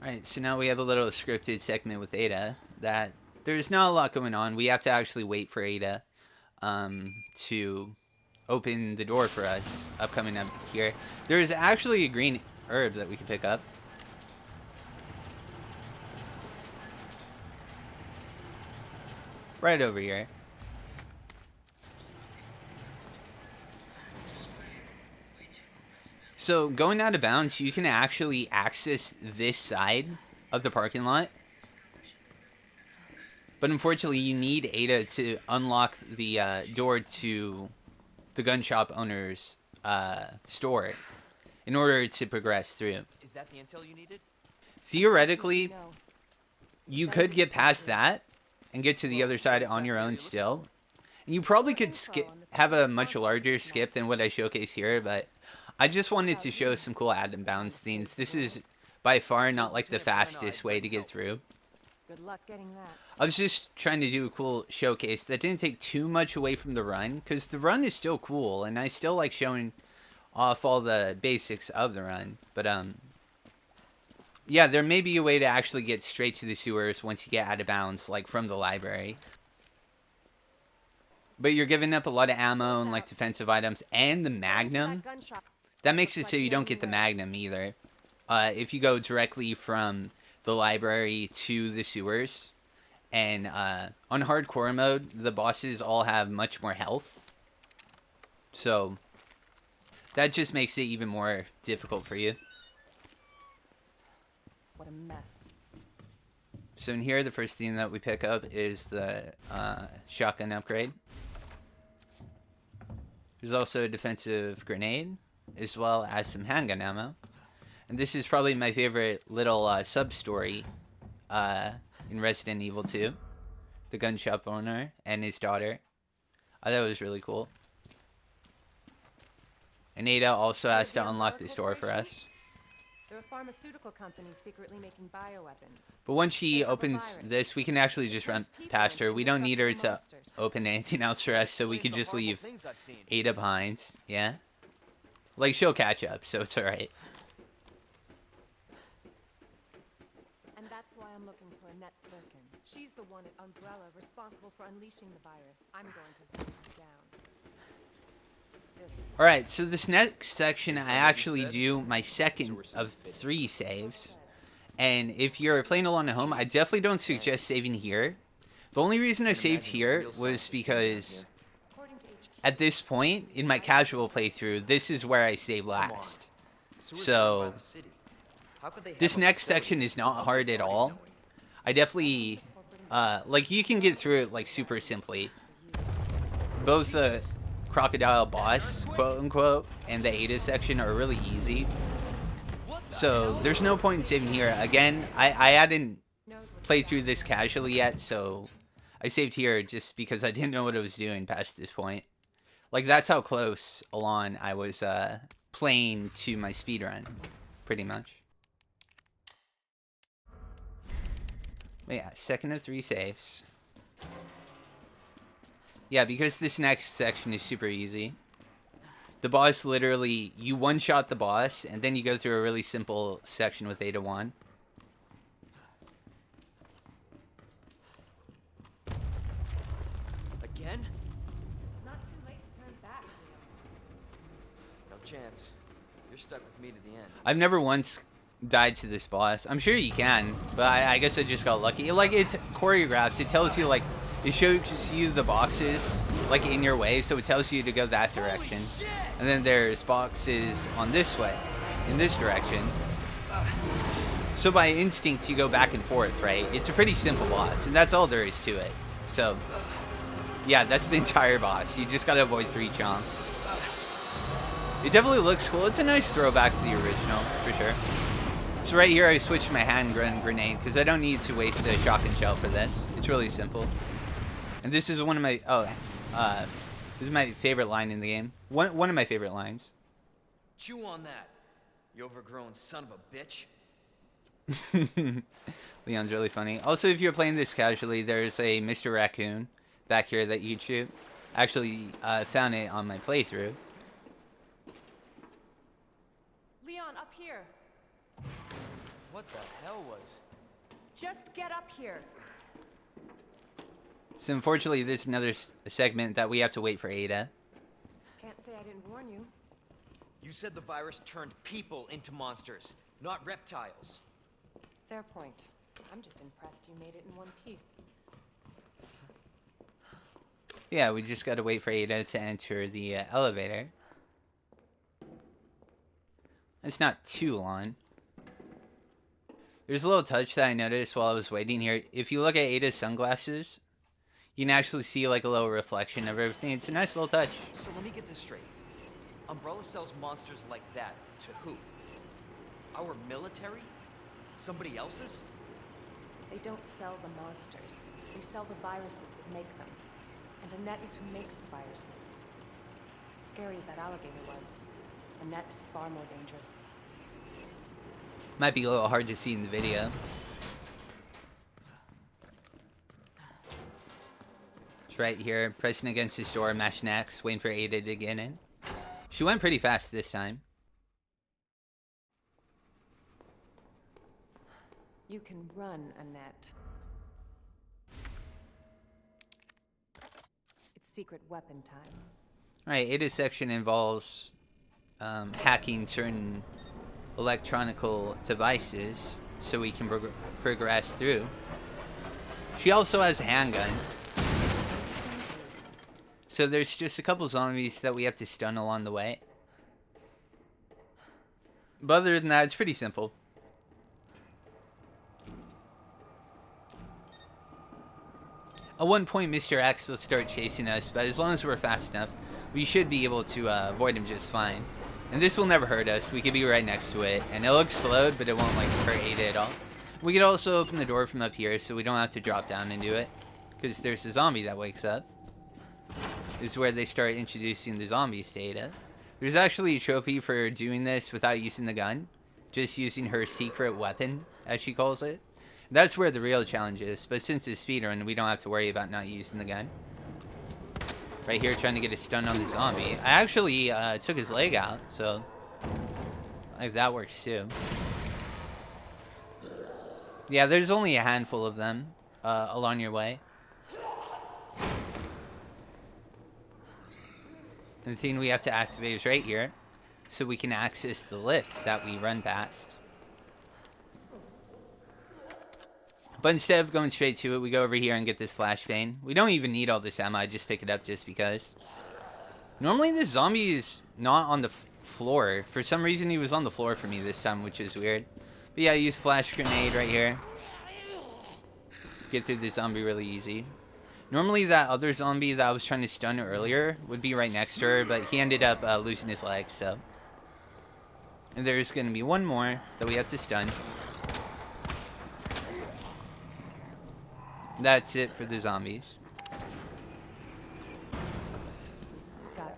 Alright, so now we have a little scripted segment with Ada. That there's not a lot going on. We have to actually wait for Ada to open the door for us upcoming up here. There is actually a green herb that we can pick up. Right over here. So going out of bounds, you can actually access this side of the parking lot. But unfortunately, you need Ada to unlock the door to the gun shop owner's store in order to progress through. Is that the intel you needed? Theoretically, you could get past that and get to the other side on your own still. And you probably could have a much larger skip than what I showcase here, but I just wanted to show some cool out and bounds things. This is by far not like the fastest way to get through. Good luck getting that. I was just trying to do a cool showcase that didn't take too much away from the run, because the run is still cool, and I still like showing off all the basics of the run. But yeah, there may be a way to actually get straight to the sewers once you get out of bounds, like from the library. But you're giving up a lot of ammo and like defensive items, and the Magnum. That makes it so you don't get the Magnum either. If you go directly from the library to the sewers. And on hardcore mode, the bosses all have much more health. So that just makes it even more difficult for you. What a mess. So in here, the first thing that we pick up is the shotgun upgrade. There's also a defensive grenade, as well as some handgun ammo. And this is probably my favorite little sub-story in Resident Evil 2. The gun shop owner and his daughter. I thought it was really cool. And Ada also has to unlock this door for us. They're a pharmaceutical company secretly making bioweapons. But once she opens this, we can actually just run past her. We don't need her to open anything else for us, so we can just leave Ada behind. Yeah? Like, she'll catch up, so it's alright. And that's why I'm looking for Annette Birkin. She's the one at Umbrella responsible for unleashing the virus. I'm going to hunt her down. Alright, so this next section, I actually do my second of 3 saves. And if you're playing along at home, I definitely don't suggest saving here. The only reason I saved here was because at this point, in my casual playthrough, this is where I save last. So this next section is not hard at all. I definitely, like, you can get through it, like, super simply. Both the crocodile boss, quote-unquote, and the Ada section are really easy. So there's no point in saving here. Again, I hadn't played through this casually yet, so I saved here just because I didn't know what I was doing past this point. Like, that's how close along I was playing to my speedrun, pretty much. But yeah, second of 3 saves. Yeah, because this next section is super easy. The boss literally, you one-shot the boss, and then you go through a really simple section with Ada 1. Again? It's not too late to turn back, Leo. chance. You're stuck with me to the end. I've never once died to this boss. I'm sure you can, but I guess I just got lucky. Like, it choreographs. It tells you, like, it shows you the boxes, like, in your way, so it tells you to go that direction. And then there's boxes on this way, in this direction. So by instinct, you go back and forth, right? It's a pretty simple boss, and that's all there is to it. So, yeah, that's the entire boss. You just gotta avoid 3 chomps. It definitely looks cool. It's a nice throwback to the original, for sure. So right here, I switched my handgun grenade, because I don't need to waste a shotgun shell for this. It's really simple. And this is one of my, this is my favorite line in the game. One of my favorite lines. Chew on that, you overgrown son of a bitch. Leon's really funny. Also, if you're playing this casually, there's a Mr. Raccoon back here that you shoot. Actually, found it on my playthrough. Leon, up here. What the hell was? Just get up here. So unfortunately, this is another segment that we have to wait for Ada. Can't say I didn't warn you. You said the virus turned people into monsters, not reptiles. Fair point. I'm just impressed you made it in one piece. Yeah, we just gotta wait for Ada to enter the elevator. It's not too long. There's a little touch that I noticed while I was waiting here. If you look at Ada's sunglasses, you can actually see like a little reflection of everything. It's a nice little touch. So let me get this straight. Umbrella sells monsters like that to who? Our military? Somebody else's? They don't sell the monsters. They sell the viruses that make them. And Annette is who makes the viruses. Scary as that alligator was, Annette is far more dangerous. Might be a little hard to see in the video. It's right here, pressing against this door, mashing X, waiting for Ada to get in. She went pretty fast this time. You can run, Annette. It's secret weapon time. Alright, Ada's section involves hacking certain electronical devices so we can progress through. She also has a handgun. So there's just a couple zombies that we have to stun along the way. But other than that, it's pretty simple. At one point, Mr. X will start chasing us, but as long as we're fast enough, we should be able to avoid him just fine. And this will never hurt us. We could be right next to it, and it'll explode, but it won't like hurt Ada at all. We could also open the door from up here, so we don't have to drop down and do it, because there's a zombie that wakes up. This is where they start introducing the zombies to Ada. There's actually a trophy for doing this without using the gun, just using her secret weapon, as she calls it. That's where the real challenge is, but since it's speedrun, we don't have to worry about not using the gun. Right here, trying to get a stun on the zombie. I actually took his leg out, so like that works too. Yeah, there's only a handful of them along your way. And the thing we have to activate is right here, so we can access the lift that we run past. But instead of going straight to it, we go over here and get this flashbang. We don't even need all this ammo, I just pick it up just because. Normally this zombie is not on the floor. For some reason he was on the floor for me this time, which is weird. But yeah, I use flash grenade right here. Get through the zombie really easy. Normally that other zombie that I was trying to stun earlier would be right next to her, but he ended up losing his leg, so. And there's going to be one more that we have to stun. That's it for the zombies. Got it.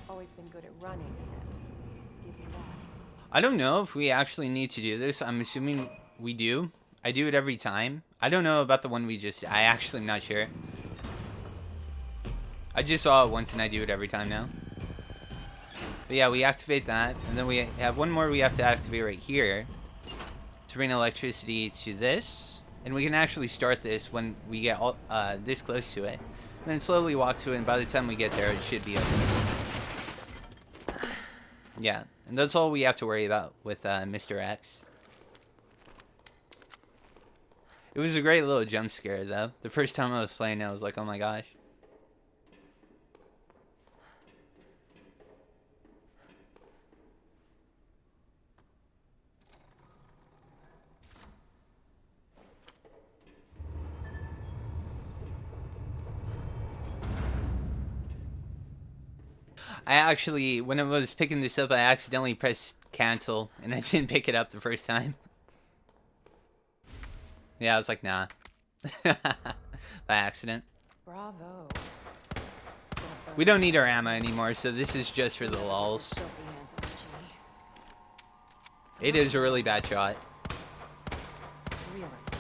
Always been good at running, Annette. Give me that. I don't know if we actually need to do this. I'm assuming we do. I do it every time. I don't know about the one we just... I actually am not sure. I just saw it once and I do it every time now. But yeah, we activate that. And then we have one more we have to activate right here. To bring electricity to this. And we can actually start this when we get all, this close to it. then slowly walk to it, and by the time we get there, it should be open. Yeah, and that's all we have to worry about with Mr. X. It was a great little jump scare, though. The first time I was playing it, I was like, oh my gosh. I actually, when I was picking this up, I accidentally pressed cancel, and I didn't pick it up the first time. Yeah, I was like, nah. By accident. Bravo. We don't need our ammo anymore, so this is just for the lulz. Filthy hands on G. It is a really bad shot. Realize it.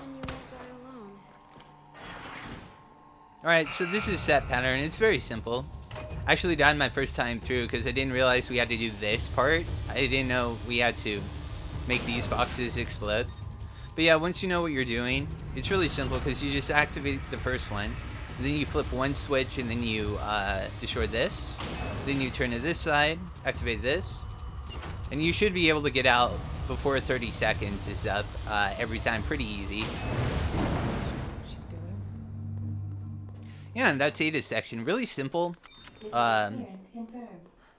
And you won't die alone. Alright, so this is set pattern. It's very simple. I actually died my first time through because I didn't realize we had to do this part. I didn't know we had to make these boxes explode. But yeah, once you know what you're doing, it's really simple because you just activate the first one. And then you flip one switch and then you destroy this. Then you turn to this side, activate this. And you should be able to get out before 30 seconds is up every time. Pretty easy. She's doing. Yeah, and that's Ada's section. Really simple. Clearance confirmed.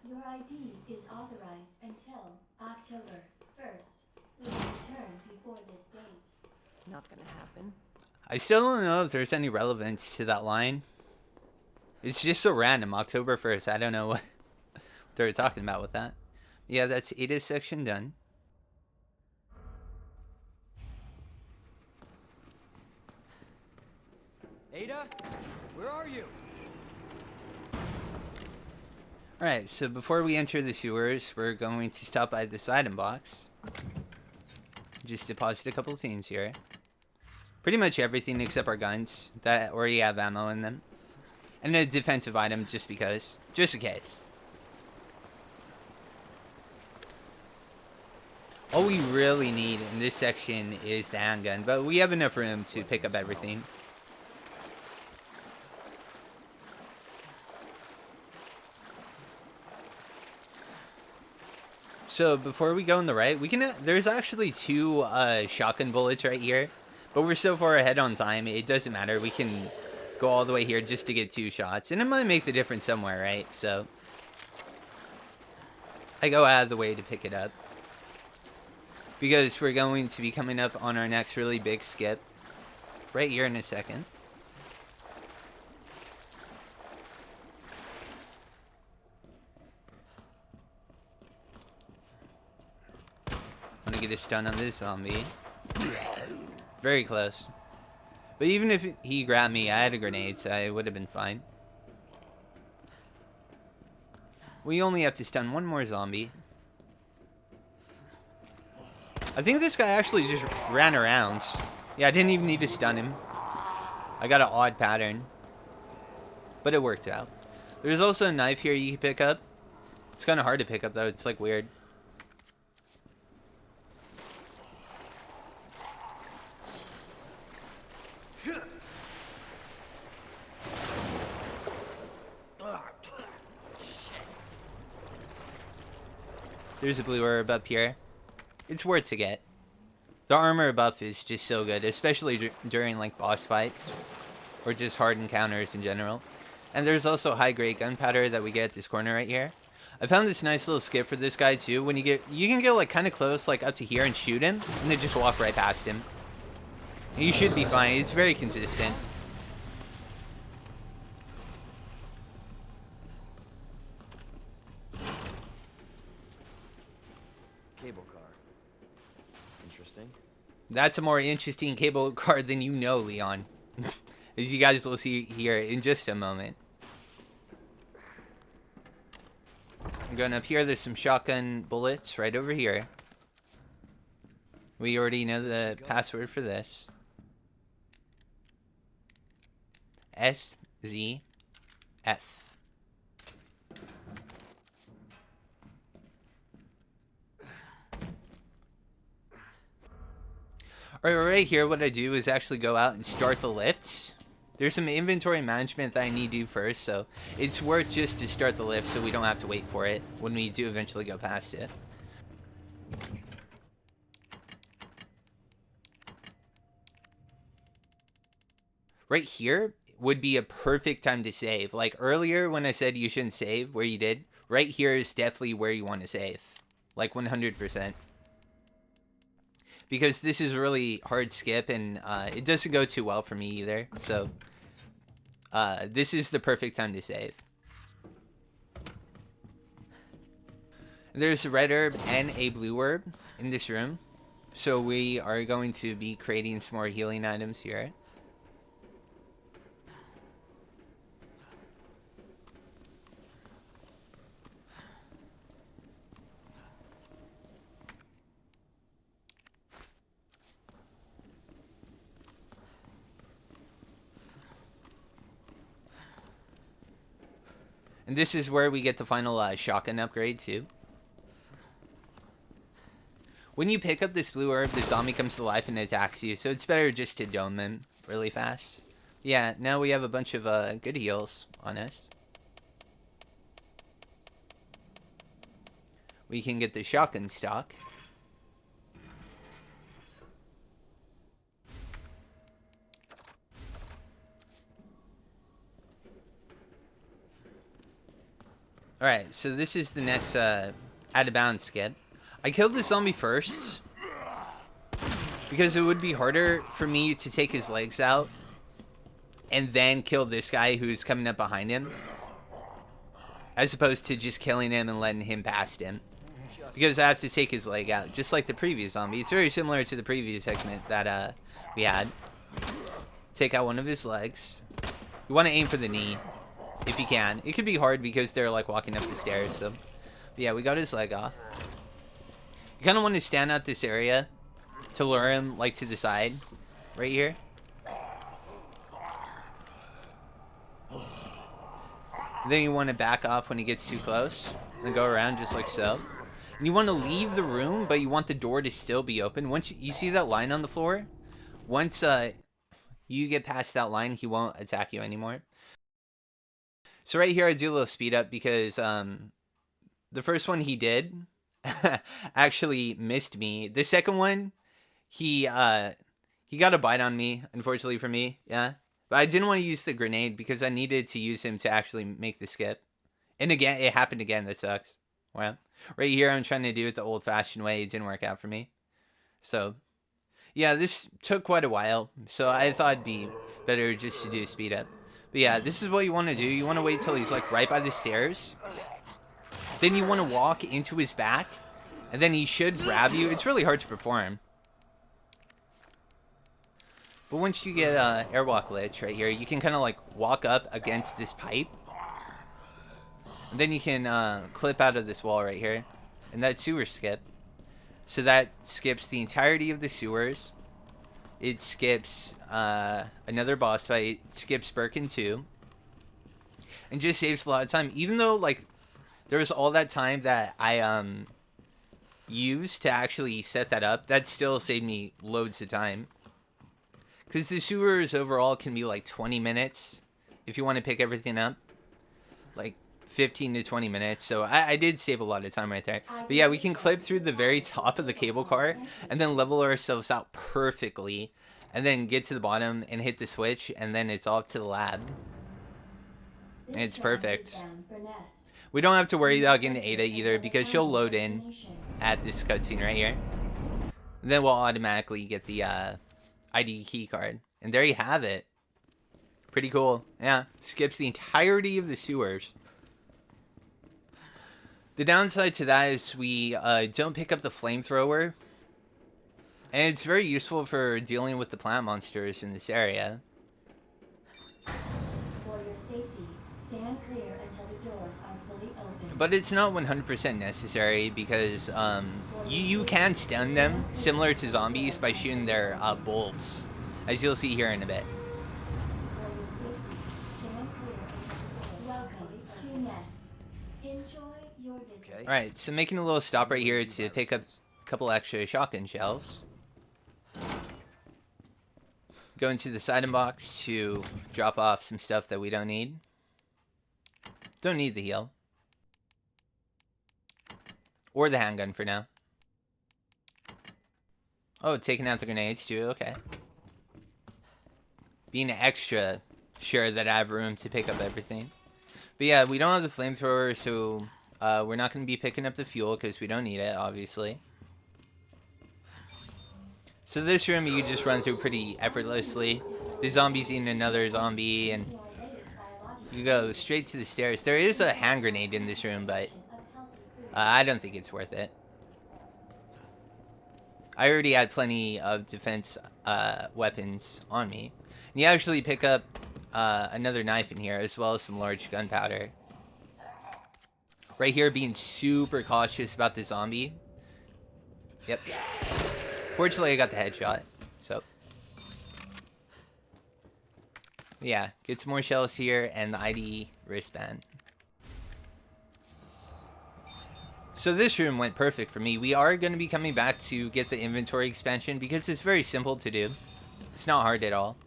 Your ID is authorized until October 1st. Please return before this date. Not gonna happen. I still don't know if there's any relevance to that line. It's just so random. October 1st. I don't know what they were talking about with that. Yeah, that's Ada's section done. Ada, where are you? Alright, so before we enter the sewers, we're going to stop by this item box. Just deposit a couple of things here. Pretty much everything except our guns that already have ammo in them. And a defensive item just because. Just in case. All we really need in this section is the handgun, but we have enough room to pick up everything. So before we go on the right, we can. There's actually two shotgun bullets right here, but we're so far ahead on time, it doesn't matter. We can go all the way here just to get 2 shots, and it might make the difference somewhere, right? So I go out of the way to pick it up because we're going to be coming up on our next really big skip right here in a second. I'm gonna get a stun on this zombie. Very close. But even if he grabbed me, I had a grenade, so I would have been fine. We only have to stun one more zombie. I think this guy actually just ran around. Yeah, I didn't even need to stun him. I got an odd pattern. But it worked out. There's also a knife here you can pick up. It's kind of hard to pick up, though. It's like weird. There's a blue herb up here. It's worth to get. The armor buff is just so good, especially during like boss fights or just hard encounters in general. And there's also high-grade gunpowder that we get at this corner right here. I found this nice little skip for this guy too. When you can get like kind of close, like up to here, and shoot him, and then just walk right past him. And you should be fine. It's very consistent. Cable car. Interesting. That's a more interesting cable car than you know, Leon. As you guys will see here in just a moment. I'm going up here. There's some shotgun bullets right over here. We already know the password for this. SZF. Alright, right here, what I do is actually go out and start the lifts. There's some inventory management that I need to do first, so it's worth just to start the lift so we don't have to wait for it when we do eventually go past it. Right here would be a perfect time to save. Like earlier when I said you shouldn't save where you did, right here is definitely where you want to save. Like 100%. Because this is a really hard skip and it doesn't go too well for me either. So this is the perfect time to save. There's a red herb and a blue herb in this room. So we are going to be creating some more healing items here. And this is where we get the final shotgun upgrade too. When you pick up this blue herb, the zombie comes to life and attacks you, so it's better just to dome him really fast. Yeah, now we have a bunch of good heals on us. We can get the shotgun stock. Alright, so this is the next out of bounds skip. I killed the zombie first because it would be harder for me to take his legs out and then kill this guy who's coming up behind him, as opposed to just killing him and letting him past him, because I have to take his leg out, just like the previous zombie. It's very similar to the previous segment that we had. Take out one of his legs. You want to aim for the knee if you can. It could be hard because they're like walking up the stairs. So, but yeah, we got his leg off. You kind of want to stand out this area to lure him like to the side, right here. Then you want to back off when he gets too close, and go around just like so. And you want to leave the room, but you want the door to still be open. Once you see that line on the floor, once you get past that line, he won't attack you anymore. So right here, I do a little speed up because the first one he did actually missed me. The second one, he got a bite on me, unfortunately for me. Yeah. But I didn't want to use the grenade because I needed to use him to actually make the skip. And again, it happened again. That sucks. Well, right here, I'm trying to do it the old-fashioned way. It didn't work out for me. So, yeah, this took quite a while. So I thought it'd be better just to do a speed up. But yeah, this is what you want to do. You want to wait till he's like right by the stairs. Then you want to walk into his back. And then he should grab you. It's really hard to perform. But once you get airwalk glitch right here, you can kind of like walk up against this pipe. And then you can clip out of this wall right here. And that sewer skip. So that skips the entirety of the sewers. It skips another boss fight. It skips Birkin 2. And just saves a lot of time. Even though like there was all that time that I used to actually set that up, that still saved me loads of time. Because the sewers overall can be like 20 minutes if you want to pick everything up. Like 15 to 20 minutes. So I did save a lot of time right there. But yeah, we can clip through the very top of the cable car and then level ourselves out perfectly. And then get to the bottom and hit the switch. And then it's off to the lab. And it's perfect. We don't have to worry about getting Ada either because she'll load in at this cutscene right here. And then we'll automatically get the ID key card. And there you have it. Pretty cool. Yeah, skips the entirety of the sewers. The downside to that is we don't pick up the flamethrower. And it's very useful for dealing with the plant monsters in this area. For your safety, stand clear until the doors are fully open. But it's not 100% necessary because you can stun them, similar to zombies, by shooting their bulbs, as you'll see here in a bit. For your safety, stand clear until the doors. Welcome to Nest. Enjoy your visit. Okay. Alright, so making a little stop right here to pick up a couple extra shotgun shells. go into this item box to drop off some stuff that we don't need. Don't need the heal. Or the handgun for now. Oh, taking out the grenades too, okay. Being extra sure that I have room to pick up everything. But yeah, we don't have the flamethrower, so we're not going to be picking up the fuel because we don't need it, obviously. So this room you just run through pretty effortlessly. The zombie's eating another zombie, and you go straight to the stairs. There is a hand grenade in this room, but I don't think it's worth it. I already had plenty of defense weapons on me. And you actually pick up another knife in here, as well as some large gunpowder. Right here, being super cautious about the zombie. Yep. Fortunately, I got the headshot, so. Yeah, get some more shells here and the ID wristband. So this room went perfect for me. We are going to be coming back to get the inventory expansion because it's very simple to do. It's not hard at all.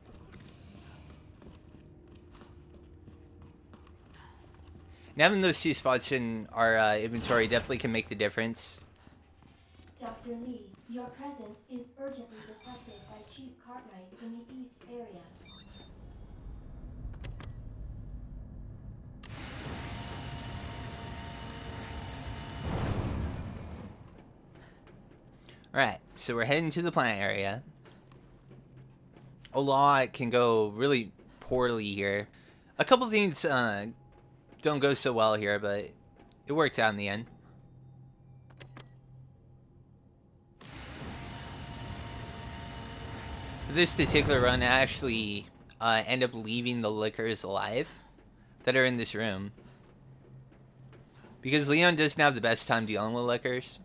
And having those two spots in our inventory definitely can make the difference. Dr. Lee, your presence is urgently requested by Chief Cartwright in the East area. Alright, so we're heading to the plant area. A lot can go really poorly here. A couple things don't go so well here, but it worked out in the end. For this particular run, I actually end up leaving the lickers alive that are in this room. Because Leon doesn't have the best time dealing with lickers.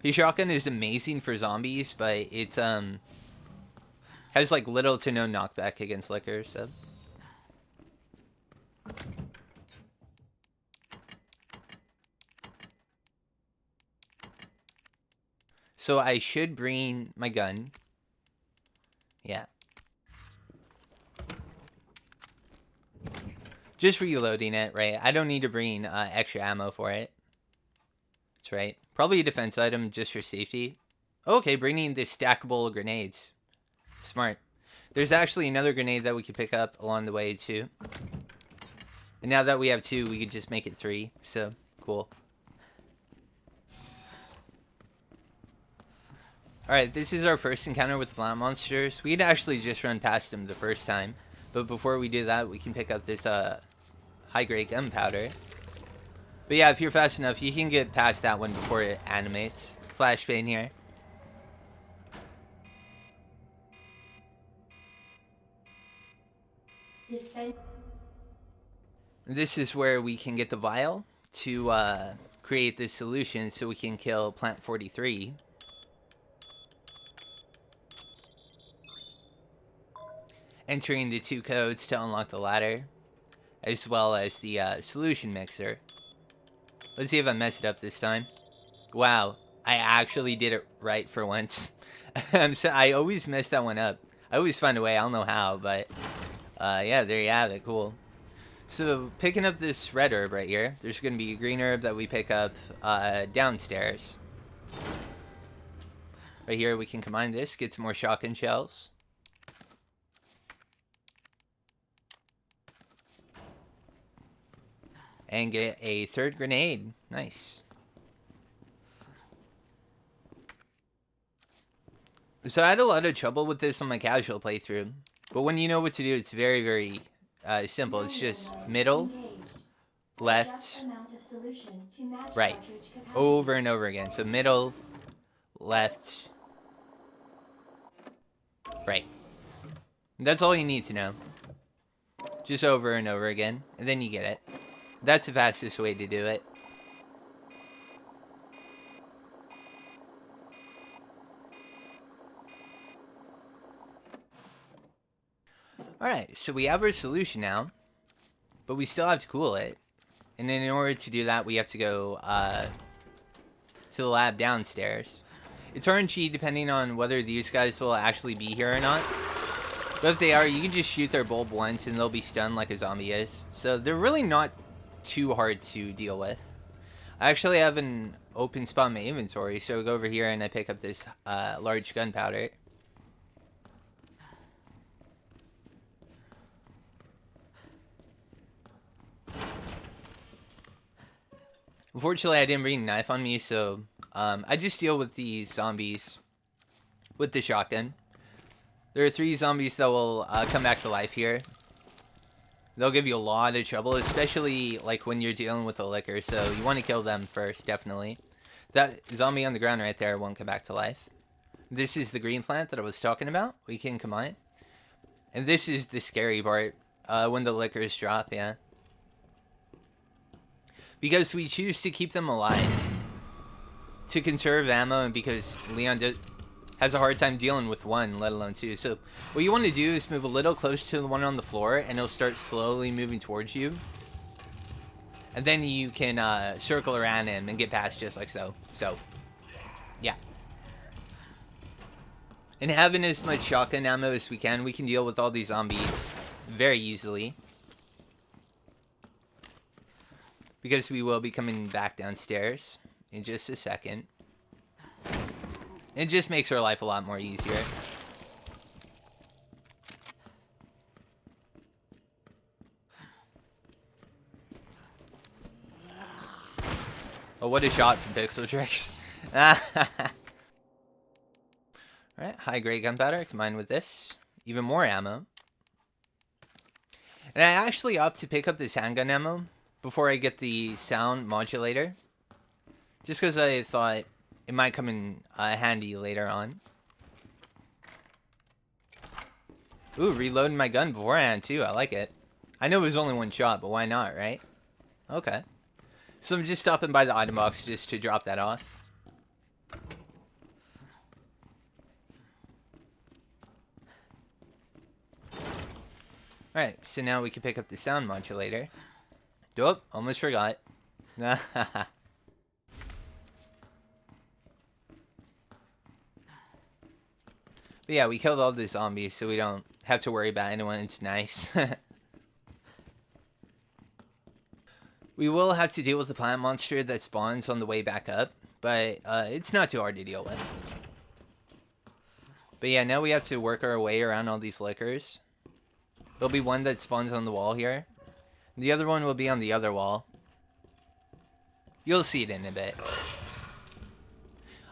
His shotgun is amazing for zombies, but it's has like little to no knockback against lickers, so. So I should bring my gun. Yeah. Just reloading it, right? I don't need to bring extra ammo for it. That's right. Probably a defense item just for safety. Okay, bringing the stackable grenades. Smart. There's actually another grenade that we could pick up along the way too. And now that we have two, we could just make it three. So, cool. Alright, this is our first encounter with the plant monsters. We could actually just run past them the first time. But before we do that, we can pick up this high-grade gunpowder. But yeah, if you're fast enough, you can get past that one before it animates. Flashbang here. This is where we can get the vial to create this solution so we can kill Plant 43. Entering the 2 codes to unlock the ladder, as well as the solution mixer. Let's see if I mess it up this time. Wow, I actually did it right for once. I always mess that one up. I always find a way, I don't know how, but yeah, there you have it, cool. So, picking up this red herb right here, there's going to be a green herb that we pick up downstairs. Right here, we can combine this, get some more shotgun shells. And get a 3rd grenade. Nice. So I had a lot of trouble with this on my casual playthrough. But when you know what to do, it's very, very simple. It's just middle, left, right. Over and over again. So middle, left, right. That's all you need to know. Just over and over again. And then you get it. That's the fastest way to do it. Alright, so we have our solution now. But we still have to cool it. And then in order to do that, we have to go to the lab downstairs. It's RNG depending on whether these guys will actually be here or not. But if they are, you can just shoot their bulb once and they'll be stunned like a zombie is. So they're really not too hard to deal with. I actually have an open spot in my inventory, so I go over here and I pick up this large gunpowder. Unfortunately, I didn't bring a knife on me, so I just deal with these zombies with the shotgun. There are 3 zombies that will come back to life here. They'll give you a lot of trouble, especially like when you're dealing with the liquor, so you want to kill them first, definitely. That zombie on the ground right there won't come back to life. This is the green plant that I was talking about. We can combine. And this is the scary part, when the liquors drop, yeah. Because we choose to keep them alive to conserve ammo, and because Leon has a hard time dealing with 1, let alone 2. So what you want to do is move a little close to the one on the floor, and it'll start slowly moving towards you. And then you can circle around him and get past just like so. So, yeah. And having as much shotgun ammo as we can deal with all these zombies very easily. Because we will be coming back downstairs in just a second. It just makes our life a lot more easier. Oh, what a shot from PixxelTrixx. Alright, high grade gunpowder combined with this. Even more ammo. And I actually opt to pick up this handgun ammo before I get the sound modulator. Just because I thought it might come in handy later on. Ooh, reloading my gun beforehand too. I like it. I know it was only 1 shot, but why not, right? Okay. So I'm just stopping by the item box just to drop that off. Alright, so now we can pick up the sound modulator. Dope, almost forgot. But yeah, we killed all the zombies, so we don't have to worry about anyone. It's nice. We will have to deal with the plant monster that spawns on the way back up, but it's not too hard to deal with. But yeah, now we have to work our way around all these liquors. There'll be one that spawns on the wall here. The other one will be on the other wall. You'll see it in a bit.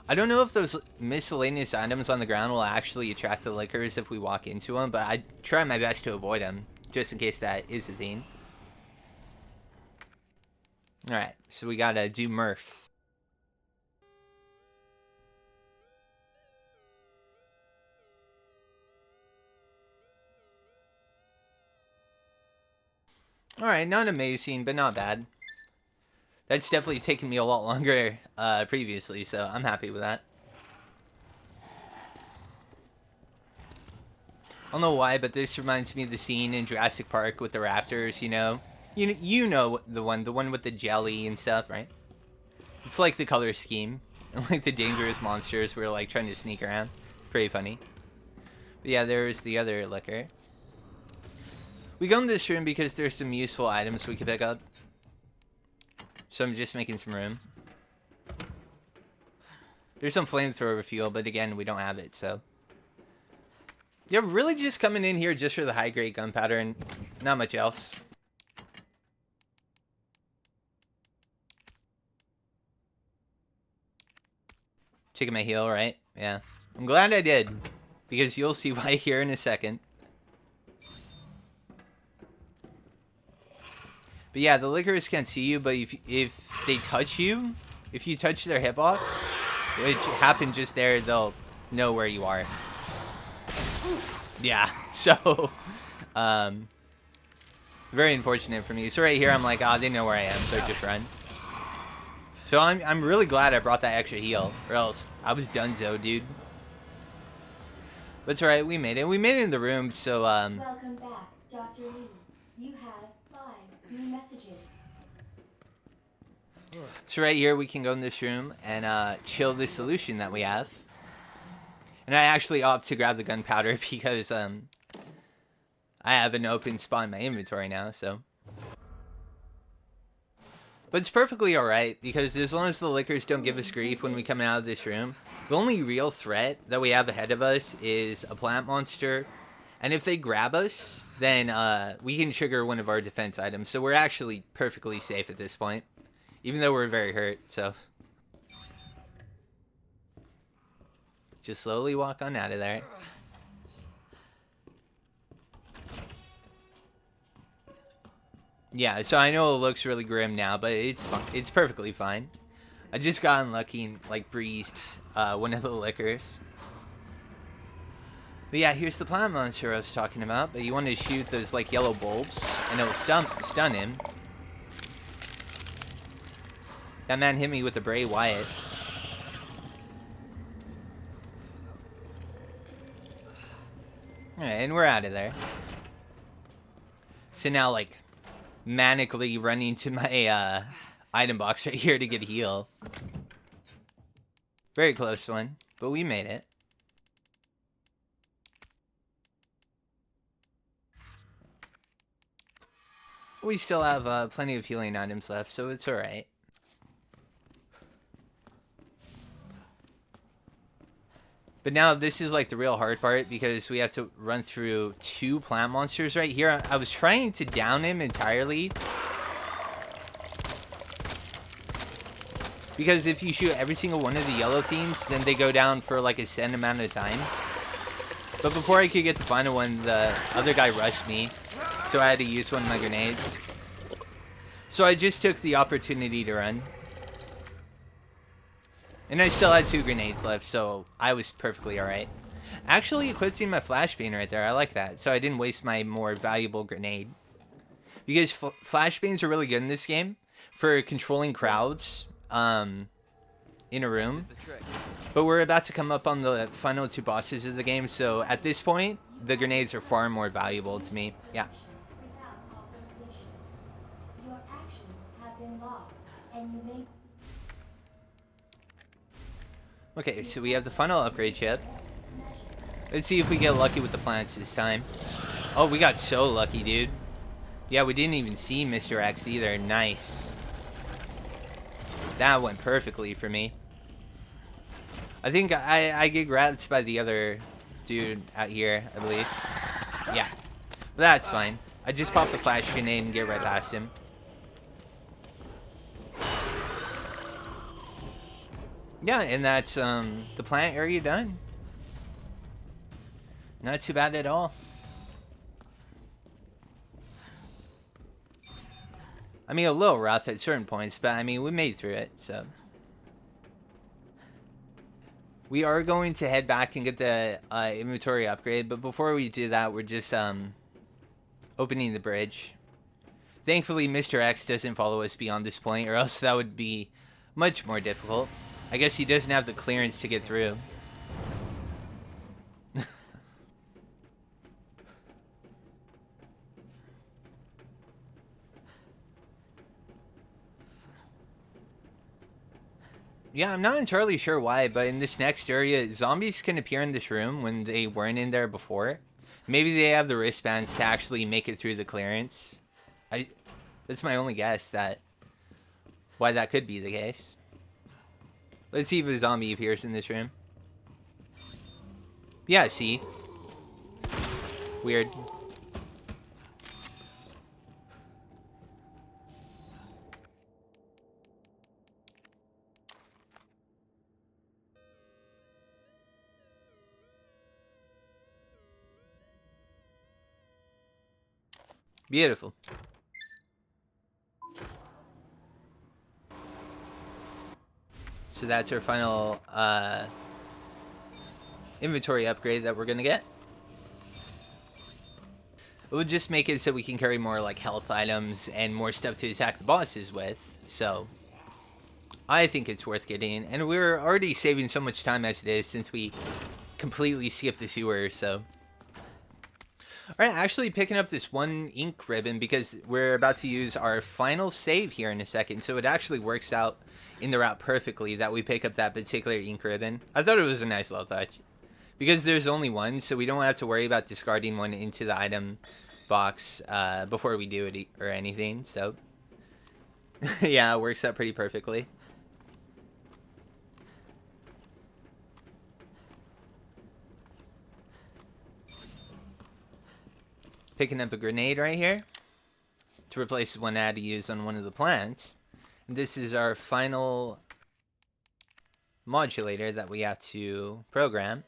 I don't know if those miscellaneous items on the ground will actually attract the liquors if we walk into them, but I try my best to avoid them, just in case that is the theme. Alright, so we gotta do Murph. Alright, not amazing, but not bad. That's definitely taken me a lot longer previously, so I'm happy with that. I don't know why, but this reminds me of the scene in Jurassic Park with the raptors, you know? You know the one with the jelly and stuff, right? It's like the color scheme. And like the dangerous monsters were like trying to sneak around. Pretty funny. But yeah, there's the other liquor. We go in this room because there's some useful items we could pick up. So I'm just making some room. There's some flamethrower fuel, but again, we don't have it, so. Yeah, really just coming in here just for the high-grade gunpowder and not much else. Checking my heel, right? Yeah. I'm glad I did, because you'll see why here in a second. But yeah, the liquors can't see you, but if they touch you, if you touch their hitbox, which happened just there, they'll know where you are. Yeah, so, very unfortunate for me. So right here, I'm like, oh, they know where I am, so just run. So I'm really glad I brought that extra heal, or else I was donezo, dude. But it's alright, we made it. We made it in the room, so, Welcome back, Dr. Lee. You have 5 new messages. So right here, we can go in this room and chill the solution that we have. And I actually opt to grab the gunpowder because I have an open spot in my inventory now, so. But it's perfectly alright, because as long as the lickers don't give us grief when we come out of this room, the only real threat that we have ahead of us is a plant monster. And if they grab us, then we can trigger one of our defense items. So we're actually perfectly safe at this point, even though we're very hurt, so. Just slowly walk on out of there. Yeah, so I know it looks really grim now, but it's fine. It's perfectly fine. I just got unlucky and, like, breezed one of the lickers. But yeah, here's the plant monster I was talking about. But you want to shoot those, like, yellow bulbs, and it'll stun him. That man hit me with a Bray Wyatt. Alright, and we're out of there. So now, like, manically running to my item box right here to get a heal. Very close one, but we made it. We still have plenty of healing items left, so it's alright. But now this is like the real hard part, because we have to run through 2 plant monsters right here. I was trying to down him entirely, because if you shoot every single one of the yellow things, then they go down for like a set amount of time. But before I could get the final one, the other guy rushed me, so I had to use one of my grenades. So I just took the opportunity to run. And I still had 2 grenades left, so I was perfectly alright. Actually equipping my flashbang right there, I like that. So I didn't waste my more valuable grenade. Because flashbangs are really good in this game for controlling crowds in a room. But we're about to come up on the final 2 bosses of the game, so at this point, the grenades are far more valuable to me. Yeah. Without authorization. Your actions have been logged, and you may Okay, so we have the final upgrade chip. measure. Let's see if we get lucky with the plants this time. Oh, we got so lucky, dude. Yeah, we didn't even see Mr. X either. Nice. That went perfectly for me. I think I get grabbed by the other dude out here, I believe. Yeah. But that's fine. I just pop the flash grenade and get right past him. Yeah, and that's the plant area done. Not too bad at all. I mean, a little rough at certain points, but I mean, we made through it, so. We are going to head back and get the inventory upgrade, but before we do that, we're just opening the bridge. Thankfully, Mr. X doesn't follow us beyond this point, or else that would be much more difficult. I guess he doesn't have the clearance to get through. Yeah, I'm not entirely sure why, but in this next area, zombies can appear in this room when they weren't in there before. Maybe they have the wristbands to actually make it through the clearance. That's my only guess that why that could be the case. Let's see if a zombie appears in this room. Yeah, see? Weird. Beautiful. So that's our final inventory upgrade that we're gonna get. It would just make it so we can carry more like health items and more stuff to attack the bosses with. So I think it's worth getting, and we're already saving so much time as it is since we completely skipped the sewer. So alright, actually picking up this 1 ink ribbon because we're about to use our final save here in a second, so it actually works out in the route perfectly that we pick up that particular ink ribbon. I thought it was a nice little touch. Because there's only one, so we don't have to worry about discarding one into the item box before we do it or anything, so yeah, it works out pretty perfectly. Picking up a grenade right here to replace the one I had to use on one of the plants. And this is our final modulator that we have to program.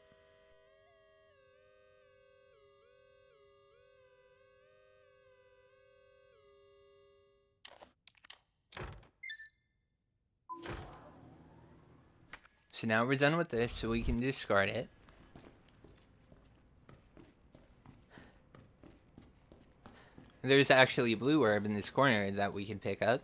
So now we're done with this, so we can discard it. There's actually a blue herb in this corner that we can pick up.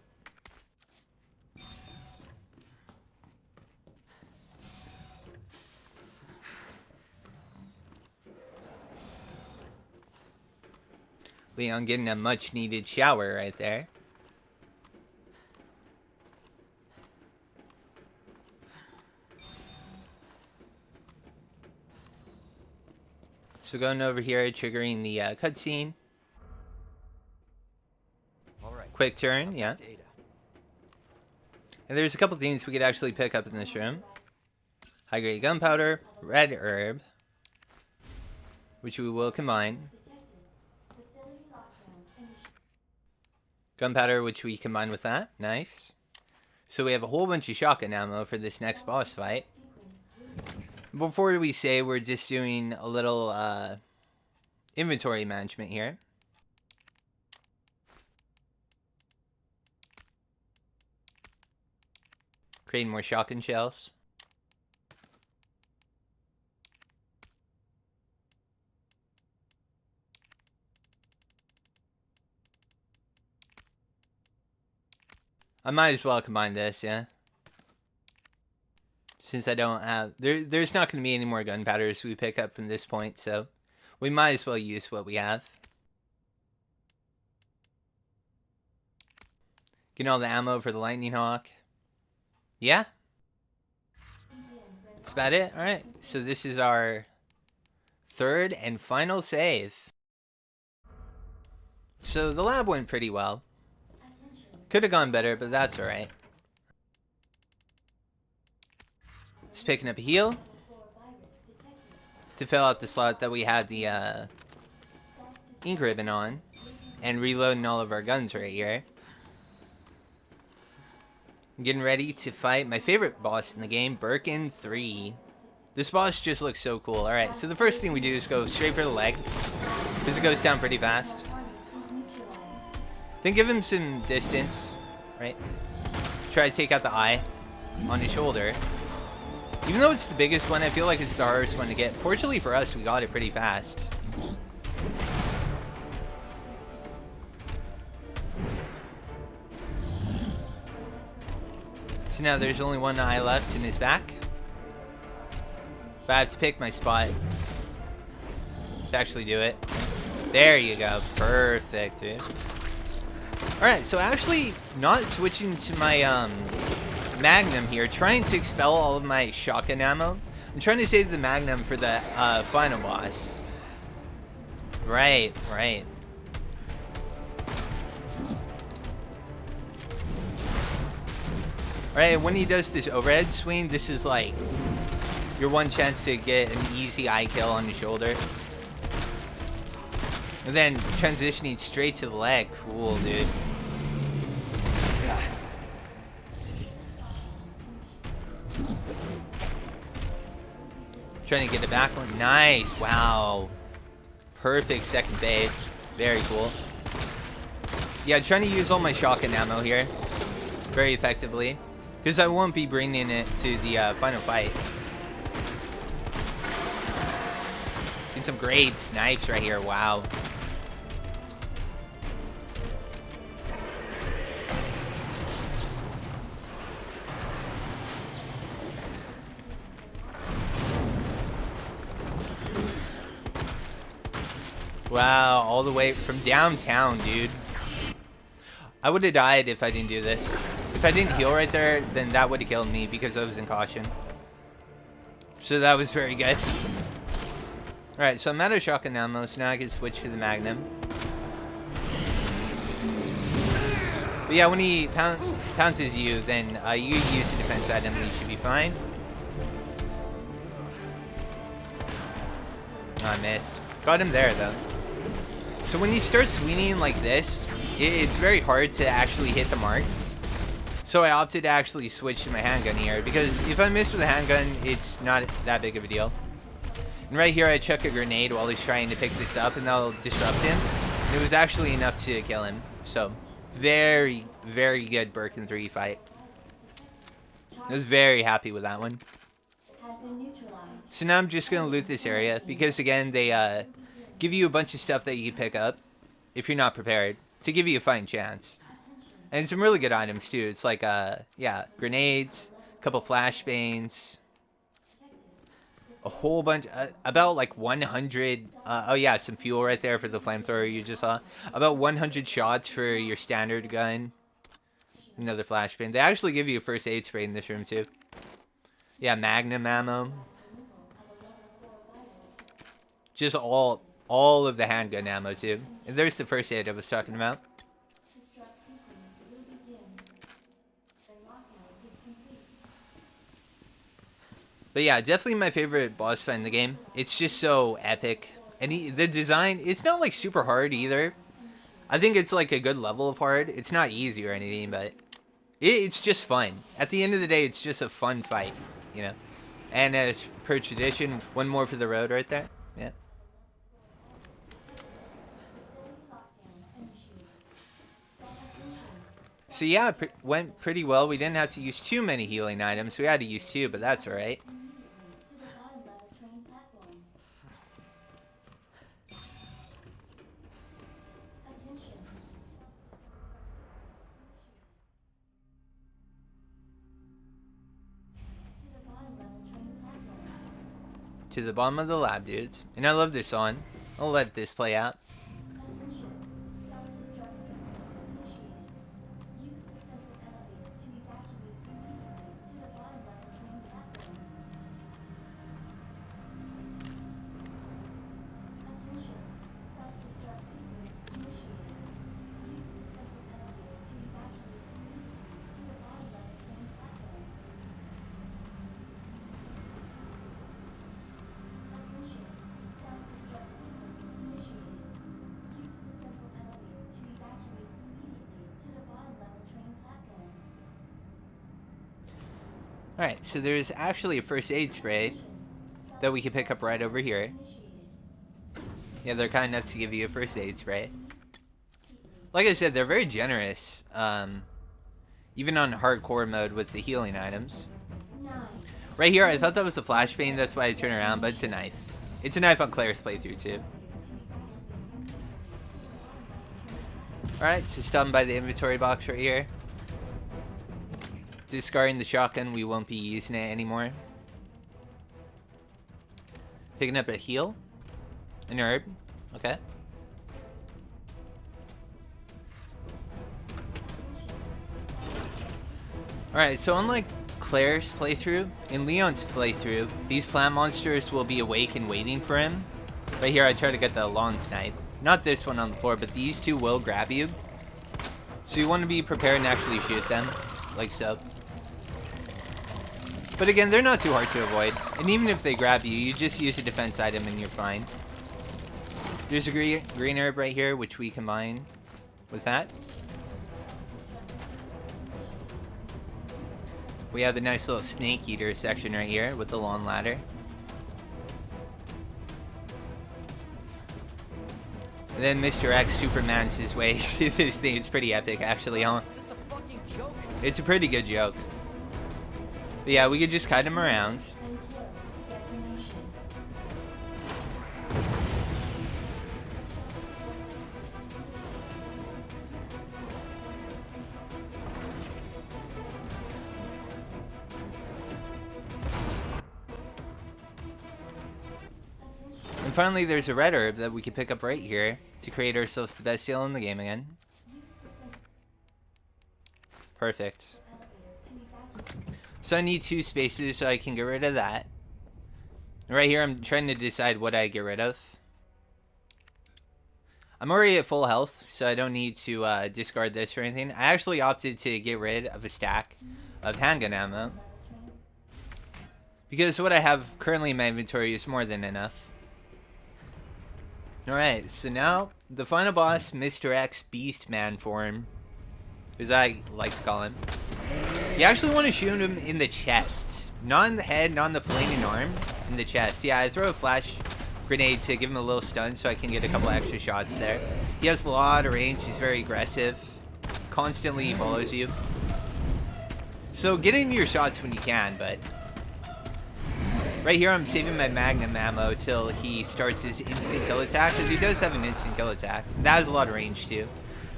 Leon getting a much needed shower right there. So going over here, triggering the cutscene. Quick turn, yeah. And there's a couple things we could actually pick up in this room. High-grade gunpowder, red herb, which we will combine. Gunpowder, which we combine with that. Nice. So we have a whole bunch of shotgun ammo for this next boss fight. Before we say, we're just doing a little inventory management here. Creating more shotgun shells. I might as well combine this, yeah. Since I don't have... There's not going to be any more gunpowders we pick up from this point, so we might as well use what we have. Getting all the ammo for the Lightning Hawk. Yeah. That's about it. Alright, so this is our third and final save. So the lab went pretty well. Could have gone better, but that's alright. Just picking up a heal to fill out the slot that we had the ink ribbon on, and reloading all of our guns right here. I'm getting ready to fight my favorite boss in the game, Birkin 3. This boss just looks so cool. Alright, so the first thing we do is go straight for the leg, because it goes down pretty fast. Then give him some distance, right? Try to take out the eye on his shoulder. Even though it's the biggest one, I feel like it's the hardest one to get. Fortunately for us, we got it pretty fast. So now there's only one eye left in his back. But I have to pick my spot to actually do it. There you go. Perfect, dude. Alright, so actually not switching to my Magnum here, trying to expel all of my shotgun ammo. I'm trying to save the Magnum for the final boss. Right. Alright, when he does this overhead swing, this is like your one chance to get an easy eye kill on the shoulder. And then transitioning straight to the leg. Cool, dude. Trying to get the back one. Nice. Wow. Perfect second base. Very cool. Yeah, trying to use all my shotgun ammo here very effectively, because I won't be bringing it to the final fight. Get some great snipes right here. Wow. Wow, all the way from downtown, dude. I would have died if I didn't do this. If I didn't heal right there, then that would have killed me because I was in caution. So that was very good. Alright, so I'm out of shotgun ammo, so now I can switch to the Magnum. But yeah, when he pounces you, then you use a defense item and you should be fine. Oh, I missed. Got him there, though. So when you start swinging like this, it's very hard to actually hit the mark. So I opted to actually switch to my handgun here, because if I miss with a handgun, it's not that big of a deal. And right here, I chuck a grenade while he's trying to pick this up, and that'll disrupt him. And it was actually enough to kill him. So, very, very good Birkin 3 fight. I was very happy with that one. So now I'm just going to loot this area, because again, they give you a bunch of stuff that you can pick up, if you're not prepared, to give you a fighting chance. And some really good items too. It's like, yeah, grenades, a couple flashbangs, a whole bunch, about like 100, oh yeah, some fuel right there for the flamethrower you just saw. About 100 shots for your standard gun. Another flashbang. They actually give you a first aid spray in this room too. Yeah, magnum ammo. Just all of the handgun ammo too. And there's the first aid I was talking about. But yeah, definitely my favorite boss fight in the game. It's just so epic. And the design, it's not like super hard either. I think it's like a good level of hard. It's not easy or anything, but it's just fun. At the end of the day, it's just a fun fight, you know. And as per tradition, one more for the road right there. Yeah. So yeah, went pretty well. We didn't have to use too many healing items. We had to use 2, but that's alright. To the bottom of the lab, dudes. And I love this song. I'll let this play out. Alright, so there's actually a first aid spray that we can pick up right over here. Yeah, they're kind enough to give you a first aid spray. Like I said, they're very generous, even on hardcore mode with the healing items. Right here, I thought that was a flashbang, that's why I turned around, but it's a knife. It's a knife on Claire's playthrough too. Alright, so stopping by the inventory box right here. Discarding the shotgun, we won't be using it anymore. Picking up a heal. An herb. Okay. Alright, so unlike Claire's playthrough, in Leon's playthrough, these plant monsters will be awake and waiting for him. Right here, I try to get the lawn snipe. Not this one on the floor, but these two will grab you. So you want to be prepared and actually shoot them, like so. But again, they're not too hard to avoid. And even if they grab you, you just use a defense item and you're fine. There's a green herb right here, which we combine with that. We have the nice little snake eater section right here with the long ladder. And then Mr. X Supermans his way to this thing. It's pretty epic, actually, huh? Is this a fucking joke? It's a pretty good joke. But yeah, we could just kite him around. And finally, there's a red herb that we can pick up right here to create ourselves the best heal in the game again. Perfect. So I need 2 spaces so I can get rid of that. Right here, I'm trying to decide what I get rid of. I'm already at full health, so I don't need to discard this or anything. I actually opted to get rid of a stack of handgun ammo, because what I have currently in my inventory is more than enough. Alright, so now the final boss, Mr. X Beast Man form, as I like to call him. You actually want to shoot him in the chest. Not in the head, not in the flaming arm, in the chest. Yeah, I throw a flash grenade to give him a little stun so I can get a couple extra shots there. He has a lot of range, he's very aggressive. Constantly follows you. So get in your shots when you can, but right here I'm saving my magnum ammo till he starts his instant kill attack, because he does have an instant kill attack. That has a lot of range too.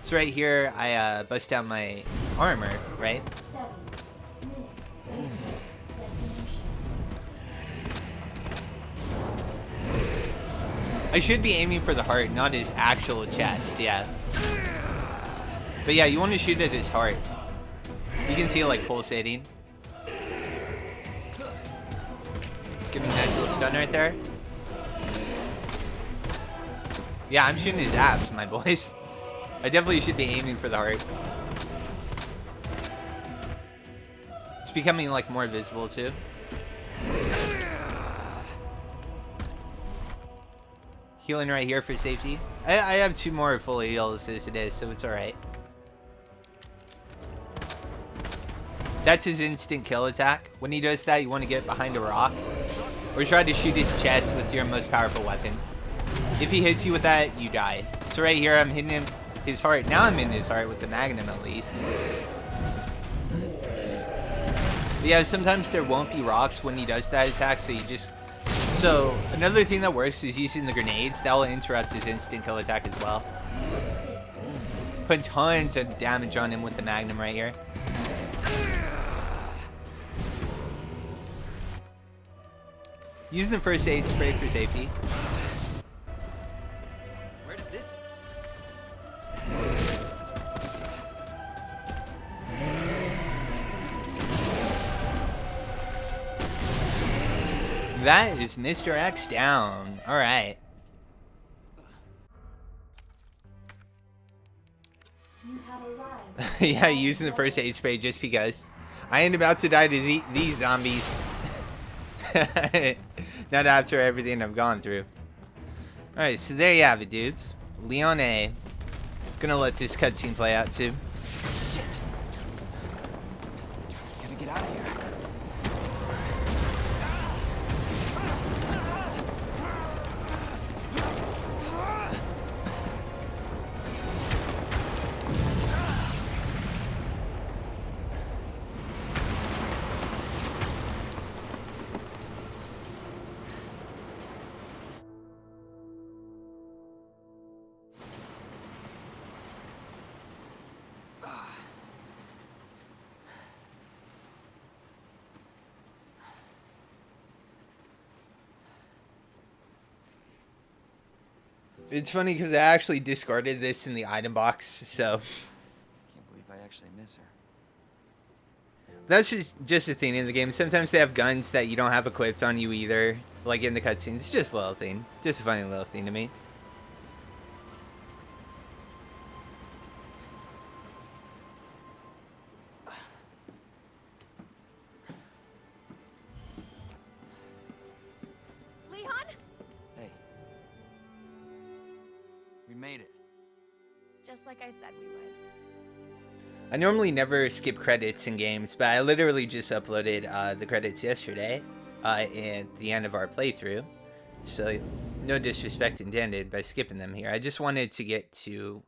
So right here I bust down my armor, right? 7 minutes until destination. I should be aiming for the heart, not his actual chest, yeah. But yeah, you want to shoot at his heart. You can see it like pulsating. Give him a nice little stun right there. Yeah, I'm shooting his abs, my boys. I definitely should be aiming for the heart. It's becoming like more visible too. Healing right here for safety. I have 2 more full heals as it is, so it's alright. That's his instant kill attack. When he does that, you want to get behind a rock, or try to shoot his chest with your most powerful weapon. If he hits you with that, you die. So right here, I'm hitting him his heart. Now I'm in his heart with the magnum at least. But yeah, sometimes there won't be rocks when he does that attack, so you just... So, another thing that works is using the grenades. That will interrupt his instant kill attack as well. Put tons of damage on him with the magnum right here. Using the first aid spray for safety. Where did this? That is Mr. X down. Alright. You have arrived. Yeah, using the first aid spray just because. I ain't about to die to these zombies. Not after everything I've gone through. Alright, so there you have it, dudes. Leon A. Gonna let this cutscene play out too. Shit! Gotta get out of here. It's funny because I actually discarded this in the item box, so... Can't believe I actually miss her. That's just a thing in the game. Sometimes they have guns that you don't have equipped on you either, like in the cutscenes. It's just a little thing. Just a funny little thing to me. Leon? Hey. We made it. Just like I said we would. I normally never skip credits in games, but I literally just uploaded the credits yesterday at the end of our playthrough. So no disrespect intended by skipping them here. I just wanted to get to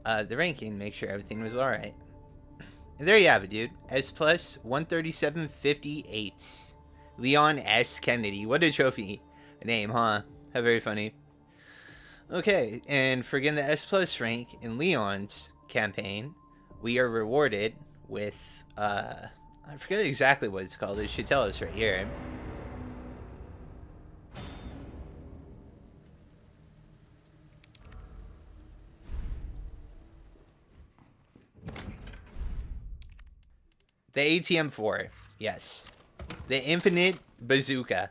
the ranking, make sure everything was alright. And there you have it, dude. S plus 137.58. Leon S. Kennedy. What a trophy name, huh? How very funny. Okay, and for getting the S plus rank in Leon's campaign, we are rewarded with, I forget exactly what it's called. It should tell us right here. The ATM-4, yes. The Infinite Bazooka.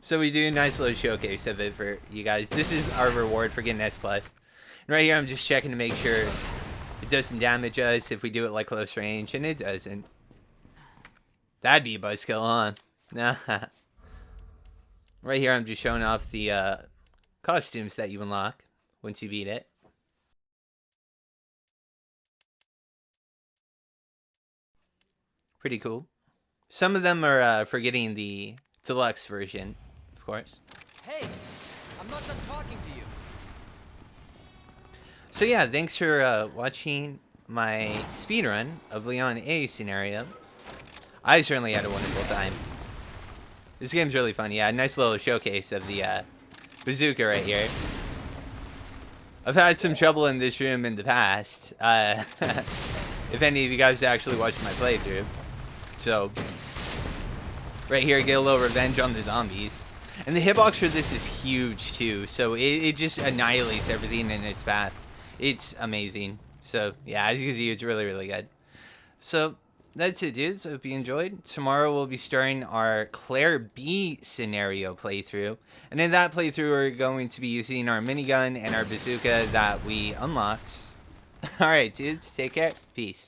So we do a nice little showcase of it for you guys. This is our reward for getting S+. And right here, I'm just checking to make sure it doesn't damage us if we do it like close range, and it doesn't. That'd be a buzzkill, huh? Nah. Right here, I'm just showing off the costumes that you unlock once you beat it. Pretty cool. Some of them are for getting the deluxe version, of course. Hey, I'm not done talking to you. So yeah, thanks for watching my speedrun of Leon A scenario. I certainly had a wonderful time. This game's really fun. Yeah, nice little showcase of the bazooka right here. I've had some trouble in this room in the past. If any of you guys actually watched my playthrough. So, right here, get a little revenge on the zombies. And the hitbox for this is huge too, so it just annihilates everything in its path. It's amazing. So, yeah, as you can see, it's really, really good. So, that's it, dudes. I hope you enjoyed. Tomorrow we'll be starting our Claire B scenario playthrough. And in that playthrough, we're going to be using our minigun and our bazooka that we unlocked. Alright, dudes. Take care. Peace.